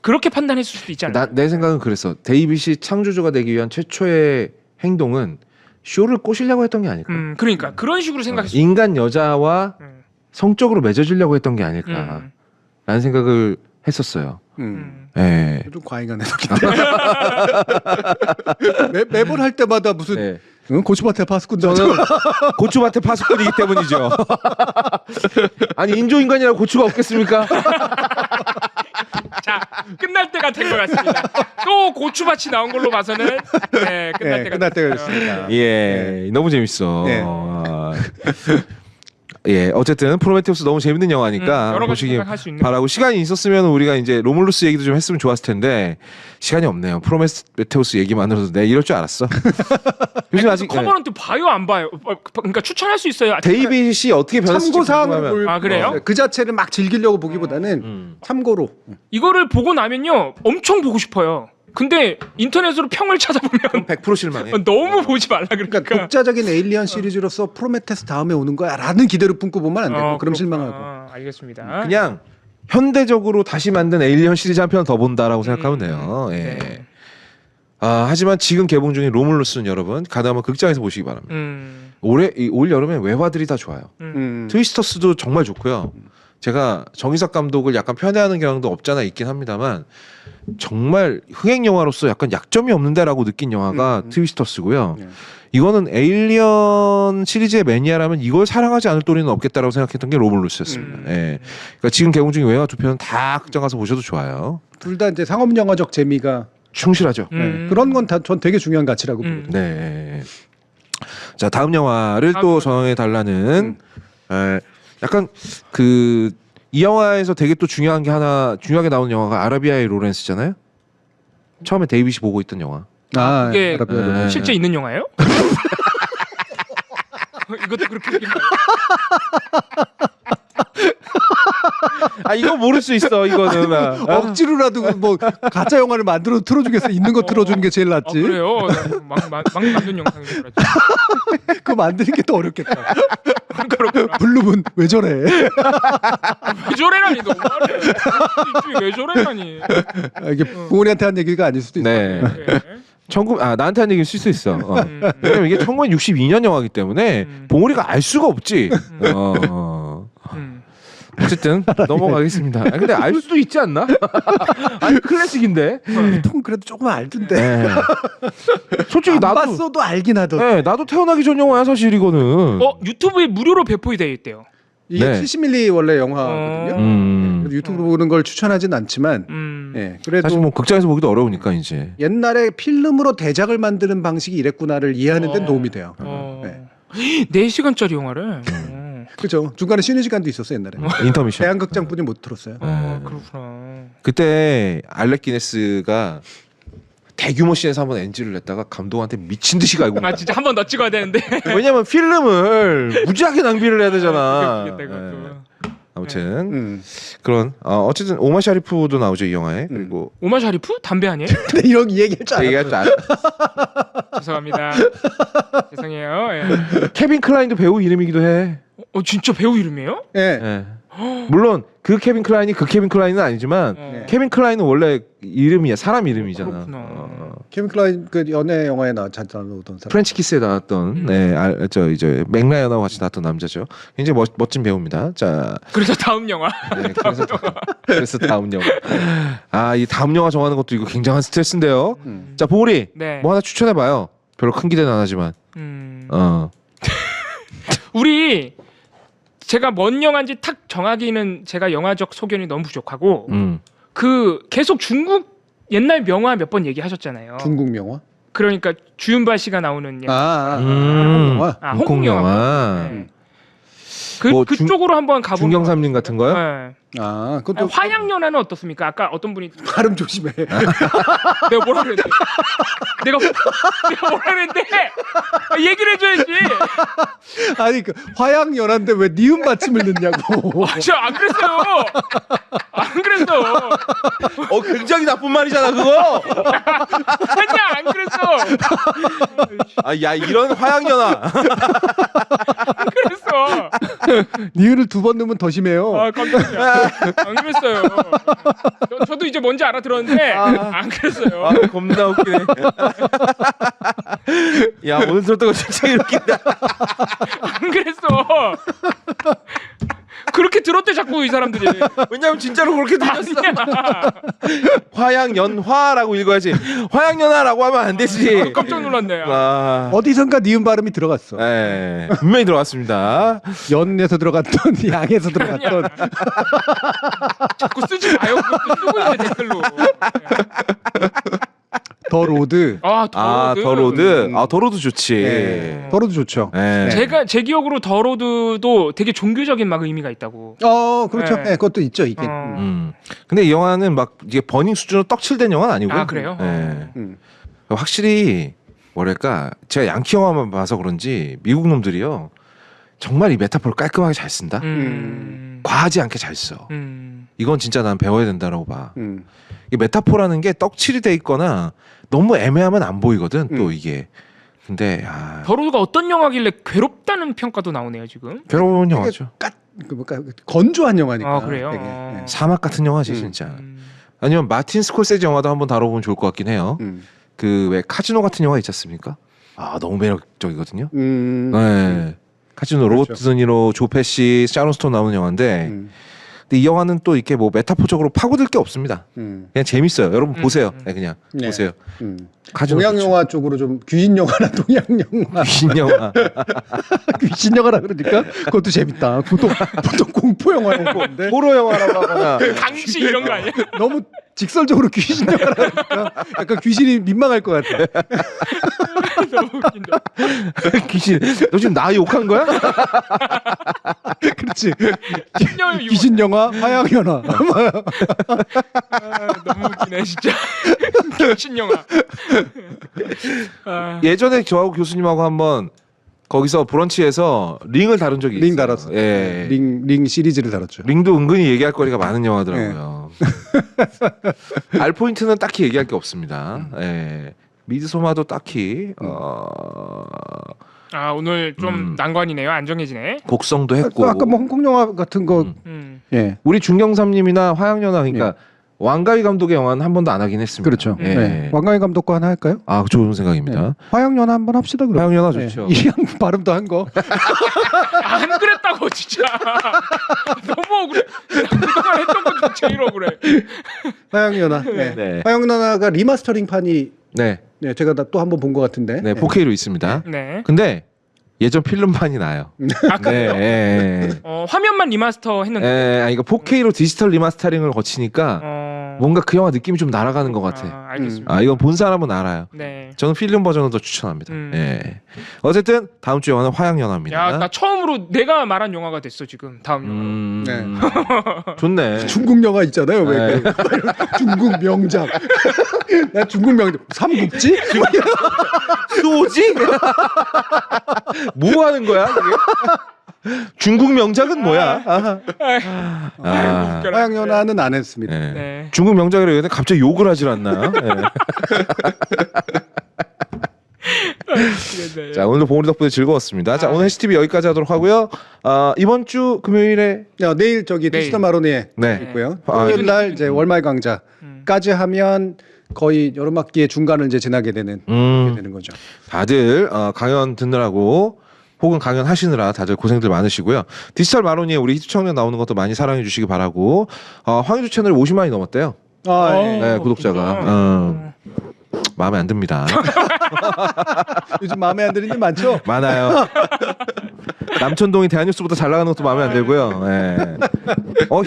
Speaker 2: 그렇게 판단했을 수도 있잖아요.
Speaker 1: 내 생각은 그랬어. 데이빗이 창조주가 되기 위한 최초의 행동은 쇼를 꼬시려고 했던 게 아닐까.
Speaker 2: 그러니까 그런 식으로 생각했어요.
Speaker 1: 인간 여자와 성적으로 맺어주려고 했던 게 아닐까라는 생각을 했었어요. 예.
Speaker 3: 좀 과잉한 해석인데 매번 할 때마다 무슨
Speaker 1: 네.
Speaker 3: 고추밭에 파스꾼
Speaker 1: 저는 고추밭에 파수꾼이기 때문이죠. 아니 인조인간이라 고추가 없겠습니까?
Speaker 2: 자, 끝날 때가 된 것 같습니다. 또 고추밭이 나온 걸로 봐서는 끝날 때가
Speaker 3: 됐습니다.
Speaker 1: 예, 너무 재밌어.
Speaker 3: 네.
Speaker 1: 예, 어쨌든 프로메테우스 너무 재밌는 영화니까
Speaker 2: 여러 가지
Speaker 1: 보시기
Speaker 2: 생각할 수 있는
Speaker 1: 바라고 시간이 있었으면 우리가 이제 로물루스 얘기도 좀 했으면 좋았을 텐데 시간이 없네요. 프로메테우스 얘기만으로도 내가 이럴 줄 알았어. 요즘 아직
Speaker 2: 커버넌트 봐요 안 봐요? 그러니까 추천할 수 있어요.
Speaker 1: 데이빗이 어떻게 변했을지
Speaker 3: 참고사항을
Speaker 1: 궁금하면.
Speaker 3: 볼
Speaker 2: 그래요?
Speaker 3: 그 자체를 막 즐기려고 보기보다는 참고로
Speaker 2: 이거를 보고 나면요 엄청 보고 싶어요. 근데 인터넷으로 평을 찾아보면
Speaker 1: 100% 실망해.
Speaker 2: 너무 보지 말라 그러니까.
Speaker 3: 그러니까 독자적인 에일리언 시리즈로서 프로메테스 다음에 오는 거야라는 기대를 품고 보면 안 되고 그럼
Speaker 2: 그렇구나.
Speaker 3: 실망하고.
Speaker 2: 알겠습니다.
Speaker 1: 그냥 현대적으로 다시 만든 에일리언 시리즈 한 편 더 본다라고 생각하면 돼요. 예.
Speaker 2: 네.
Speaker 1: 하지만 지금 개봉 중인 로뮬러스는 여러분 가능하면 극장에서 보시기 바랍니다. 올 여름에 외화들이 다 좋아요. 트위스터스도 정말 좋고요. 제가 정희석 감독을 약간 편애하는 경향도 없잖아 있긴 합니다만 정말 흥행 영화로서 약간 약점이 없는데라고 느낀 영화가 트위스터스고요. 이거는 에일리언 시리즈의 매니아라면 이걸 사랑하지 않을 도리는 없겠다라고 생각했던 게 로뮬러스였습니다. 예. 그러니까 지금 개봉 중인 외화 두 편은 다 극장 가서 보셔도 좋아요.
Speaker 3: 둘 다 이제 상업 영화적 재미가
Speaker 1: 충실하죠.
Speaker 3: 네. 그런 건 다 전 되게 중요한 가치라고 보거든요.
Speaker 1: 네. 자 다음 영화를 또 정해 달라는 약간 그 이 영화에서 되게 또 중요한 게 하나 중요하게 나오는 영화가 아라비아의 로렌스잖아요. 처음에 데이빗이 보고 있던 영화.
Speaker 3: 아,
Speaker 2: 그게
Speaker 3: 아라비아로.
Speaker 2: 실제 있는 영화예요? 이것도 그렇게 얘기나요?
Speaker 1: 아 이거 모를 수 있어 이거는.
Speaker 3: 억지로라도 뭐 가짜 영화를 만들어 틀어주겠어. 있는 거 틀어주는 게 제일 낫지.
Speaker 2: 그래요? 막 만든 영상인 줄 알았지.
Speaker 3: 그거 만드는 게 더 어렵겠다.
Speaker 2: 그렇구나.
Speaker 3: 블루문 왜 저래?
Speaker 2: 왜 저래라니 너무하네. 왜 저래라니.
Speaker 3: 이게 부모님한테 한 얘기가 아닐 수도 있어.
Speaker 1: 네.
Speaker 2: 네.
Speaker 1: 나한테 한 얘기를 쓸 수 있어. 왜냐면 이게 1962년 영화이기 때문에 봉우리가 알 수가 없지. 어쨌든 넘어가겠습니다. 아니, 근데 알 수도 있지 않나? 아니 클래식인데.
Speaker 3: 보통 그래도 조금 알던데.
Speaker 1: 네. 솔직히
Speaker 3: 안
Speaker 1: 나도
Speaker 3: 봤어도 알긴 하던데.
Speaker 1: 네, 나도 태어나기 전 영화야 사실 이거는.
Speaker 2: 유튜브에 무료로 배포되어 있대요.
Speaker 3: 이게
Speaker 1: 네.
Speaker 3: 70mm 원래 영화거든요. 그래서 유튜브로 보는 걸 추천하진 않지만, 예, 그래도
Speaker 1: 사실 뭐 극장에서 보기도 어려우니까 이제.
Speaker 3: 옛날에 필름으로 대작을 만드는 방식이 이랬구나를 이해하는 데는 도움이 돼요. 네.
Speaker 2: 4시간짜리 영화를.
Speaker 3: 그렇죠. 중간에 쉬는 시간도 있었어 옛날에.
Speaker 1: 인터미션.
Speaker 3: 대한극장뿐이 못 들었어요.
Speaker 2: 그렇구나.
Speaker 1: 그때 알렉 기네스가 대규모 씬에서 한번 NG를 냈다가 감독한테 미친 듯이 갈고.
Speaker 2: 아 진짜 한 번 더 찍어야 되는데.
Speaker 1: 왜냐면 필름을 무지하게 낭비를 해야 되잖아.
Speaker 2: 그게 이것도.
Speaker 1: 아무튼 그런 어쨌든 오마 샤리프도 나오죠 이 영화에. 그리고
Speaker 2: 오마 샤리프? 담배 아니에요?
Speaker 3: 근데 이런 얘기할 줄 알았어.
Speaker 1: 얘기할 줄 알아.
Speaker 2: 죄송합니다. 죄송해요. 예.
Speaker 1: 케빈 클라인도 배우 이름이기도 해.
Speaker 2: 진짜 배우 이름이에요?
Speaker 3: 예.
Speaker 1: 예. 물론 그 케빈 클라인이 그 케빈 클라인은 아니지만 케빈 클라인은 원래 이름이야 사람 이름이잖아.
Speaker 2: 그렇구나.
Speaker 3: 케빈 클라인 그 연애 영화에 자주 나오던 사람.
Speaker 1: 프렌치 키스에 나왔던 저 이제 맥라이언하고 같이 나왔던 남자죠. 굉장히 멋진 배우입니다. 자,
Speaker 2: 그래서 다음 영화.
Speaker 1: 네, 그래서 다음 영화. 이 다음 영화 정하는 것도 이거 굉장한 스트레스인데요. 자, 보리
Speaker 2: 네.
Speaker 1: 뭐 하나 추천해봐요. 별로 큰 기대는 안 하지만.
Speaker 2: 우리 제가 뭔 영화인지 탁 정하기는 제가 영화적 소견이 너무 부족하고 그 계속 중국 옛날 명화 몇 번 얘기하셨잖아요.
Speaker 3: 중국 명화?
Speaker 2: 그러니까 주윤발 씨가 나오는
Speaker 3: 영화.
Speaker 2: 홍콩 영화. 네. 그쪽으로 한번 가보면
Speaker 1: 중경삼림 같은 거요?
Speaker 2: 네.
Speaker 3: 그것도
Speaker 2: 화양연화는 어떻습니까? 아까 어떤 분이
Speaker 3: 발음 조심해.
Speaker 2: 내가 뭐라 그랬는데? 내가 뭐라 그랬는데? 얘기를 해줘야지.
Speaker 3: 아니 그 화양 연한데 왜 니은 받침을 넣냐고.
Speaker 2: 저 안 그랬어요. 안 그랬어.
Speaker 1: 굉장히 나쁜 말이잖아 그거.
Speaker 2: 아니야 안 그랬어.
Speaker 1: 야 이런 화양연화.
Speaker 2: 안 그랬어.
Speaker 3: 니은을 2번 넣으면 더 심해요.
Speaker 2: 깜짝이야. 안 그랬어요. 저도 이제 뭔지 알아들었는데 안 그랬어요.
Speaker 1: 겁나 웃기네. 야 오늘 들었던 거 진짜 웃긴다.
Speaker 2: 안 그랬어. 그렇게 들었대 자꾸 이 사람들이.
Speaker 1: 왜냐면 진짜로 그렇게 들렸어.
Speaker 2: 아니야.
Speaker 1: 화양연화라고 읽어야지. 화양연화라고 하면 안 되지.
Speaker 2: 깜짝 놀랐네.
Speaker 3: 어디선가 니은 발음이 들어갔어.
Speaker 1: 네, 분명히 들어갔습니다.
Speaker 3: 연에서 들어갔던 양에서 들어갔던.
Speaker 2: 자꾸 쓰지 마요. 그것도 쓰고 있네 댓글로.
Speaker 3: 더 로드.
Speaker 1: 더 로드. 더 로드 좋지.
Speaker 3: 네. 더 로드 좋죠.
Speaker 1: 네.
Speaker 2: 제가 제 기억으로 더 로드도 되게 종교적인 막 의미가 있다고.
Speaker 3: 그렇죠. 네. 그것도 있죠, 이게.
Speaker 1: 근데 이 영화는 막 이게 버닝 수준으로 떡칠된 영화는 아니고.
Speaker 2: 그래요?
Speaker 1: 네. 확실히 뭐랄까 제가 양키 영화만 봐서 그런지 미국 놈들이요 정말 이 메타포를 깔끔하게 잘 쓴다. 과하지 않게 잘 써. 이건 진짜 난 배워야 된다라고 봐. 이 메타포라는 게 떡칠이 돼 있거나 너무 애매하면 안 보이거든. 또 이게. 근데
Speaker 2: 더러우가 어떤 영화길래 괴롭다는 평가도 나오네요 지금.
Speaker 1: 괴로운 영화죠.
Speaker 3: 건조한 영화니까.
Speaker 2: 아 그래요.
Speaker 3: 되게. 네.
Speaker 1: 사막 같은 영화지 진짜. 아니면 마틴 스콜세지 영화도 한번 다뤄보면 좋을 것 같긴 해요. 그 왜 카지노 같은 영화 있지 않습니까? 너무 매력적이거든요. 네. 카지노
Speaker 3: 그렇죠.
Speaker 1: 로버트 드니로, 조 페시, 샤론 스톤 나오는 영화인데 근데 이 영화는 또 이렇게 뭐 메타포적으로 파고들 게 없습니다. 그냥 재밌어요. 여러분 보세요. 네, 그냥
Speaker 3: 네.
Speaker 1: 보세요. 카지노
Speaker 3: 동양
Speaker 1: 좋죠.
Speaker 3: 영화 쪽으로 좀 귀신 영화나 동양 영화.
Speaker 1: 귀신 영화.
Speaker 3: 귀신 영화라 그러니까 그것도 재밌다. 보통 공포 영화라고 보는데
Speaker 1: 호러 영화라고 하거나
Speaker 2: 강시 이런 거 아니야?
Speaker 3: 너무 직설적으로 귀신 영화라니까 약간 귀신이 민망할 것 같아.
Speaker 2: 너무 웃긴다.
Speaker 1: 귀신. 너 지금 나 욕한 거야?
Speaker 3: 그렇지.
Speaker 2: 신념의 유머.
Speaker 3: 귀신 영화, 화양 영화.
Speaker 2: 너무 웃기네 진짜. 귀신 영화.
Speaker 1: 예전에 저하고 교수님하고 한번 거기서 브런치에서 링을 다룬 적이 있어요.
Speaker 3: 링 달았어.
Speaker 1: 예.
Speaker 3: 링 시리즈를 달았죠.
Speaker 1: 링도 은근히 얘기할 거리가 많은 영화더라고요. 알 포인트는 딱히 얘기할 게 없습니다. 예. 미드소마도 딱히
Speaker 2: 오늘 좀 난관이네요. 안 정해지네.
Speaker 1: 곡성도 했고
Speaker 3: 아까 뭐 홍콩 영화 같은 거 예.
Speaker 1: 우리 중경삼님이나 화양연화 그러니까 왕가위 감독의 영화는 한 번도 안 하긴 했습니다.
Speaker 3: 그렇죠.
Speaker 1: 예.
Speaker 3: 네. 왕가위 감독 거 하나 할까요?
Speaker 1: 좋은 생각입니다.
Speaker 3: 화양 연화 한번 합시다 그럼.
Speaker 1: 화양연화 좋죠.
Speaker 3: 이양 발음도 한 거.
Speaker 2: 안 그랬다고 진짜. 너무 억울해. 그동안 했던 것 중에 제일 억울해.
Speaker 3: 화양 연화. 네.
Speaker 1: 네.
Speaker 3: 화양 연화가 리마스터링 판이
Speaker 1: 네.
Speaker 3: 제가 또 한번 본 것 같은데.
Speaker 1: 네, 4K로 있습니다.
Speaker 2: 네.
Speaker 1: 근데 예전 필름판이 나요.
Speaker 2: 그래요?
Speaker 1: 네.
Speaker 2: 화면만 리마스터 했는데.
Speaker 1: 이거 4K로 디지털 리마스터링을 거치니까 뭔가 그 영화 느낌이 좀 날아가는 것 같아.
Speaker 2: 알겠습니다.
Speaker 1: 이건 본 사람은 알아요.
Speaker 2: 네.
Speaker 1: 저는 필름 버전을 더 추천합니다. 예. 어쨌든 다음 주 영화는 화양연화입니다.
Speaker 2: 야, 나 처음으로 내가 말한 영화가 됐어 지금 다음 영화.
Speaker 1: 좋네.
Speaker 3: 중국 영화 있잖아요. 왜
Speaker 1: 네.
Speaker 3: 중국 명작. 나 중국 명작. 삼국지?
Speaker 1: 소지? 뭐 하는 거야? 그게? 중국 명작은 뭐야?
Speaker 3: 화양 연화는 안 했습니다.
Speaker 1: 네.
Speaker 2: 네.
Speaker 1: 중국 명작이라고 했는데 갑자기 욕을 하질 않나? 네.
Speaker 2: 네.
Speaker 1: 자, 오늘도 봉우리 덕분에 즐거웠습니다. 자, 오늘 해시TV 여기까지 하도록 하고요. 이번 주 금요일에
Speaker 3: 내일 저기 디지털 마로니에
Speaker 1: 네.
Speaker 3: 있고요. 토요일 날 이제 월말 강자까지 하면 거의 여름학기의 중간을 이제 지나게 되는 거죠.
Speaker 1: 다들 강연 듣느라고 혹은 강연 하시느라 다들 고생들 많으시고요. 디지털 마로니에 우리 희투청년 나오는 것도 많이 사랑해 주시기 바라고. 황희주 채널이 50만이 넘었대요. 네, 구독자가. 마음에 안 듭니다.
Speaker 3: 요즘 마음에 안 드는 일 많죠?
Speaker 1: 많아요. 남천동이 대한뉴스보다 잘 나가는 것도 마음에 안 들고요. 네.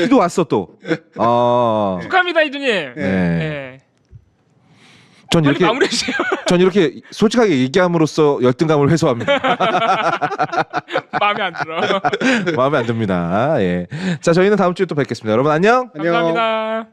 Speaker 1: 희도 왔어 또.
Speaker 2: 축하합니다 이두님.
Speaker 1: 네.
Speaker 2: 네.
Speaker 1: 전
Speaker 2: 빨리
Speaker 1: 이렇게
Speaker 2: 마무리해주세요.
Speaker 1: 전 이렇게 솔직하게 얘기함으로써 열등감을 해소합니다.
Speaker 2: 마음에 안 들어.
Speaker 1: 마음에 안 듭니다. 예. 자, 저희는 다음 주에 또 뵙겠습니다. 여러분 안녕.
Speaker 2: 감사합니다.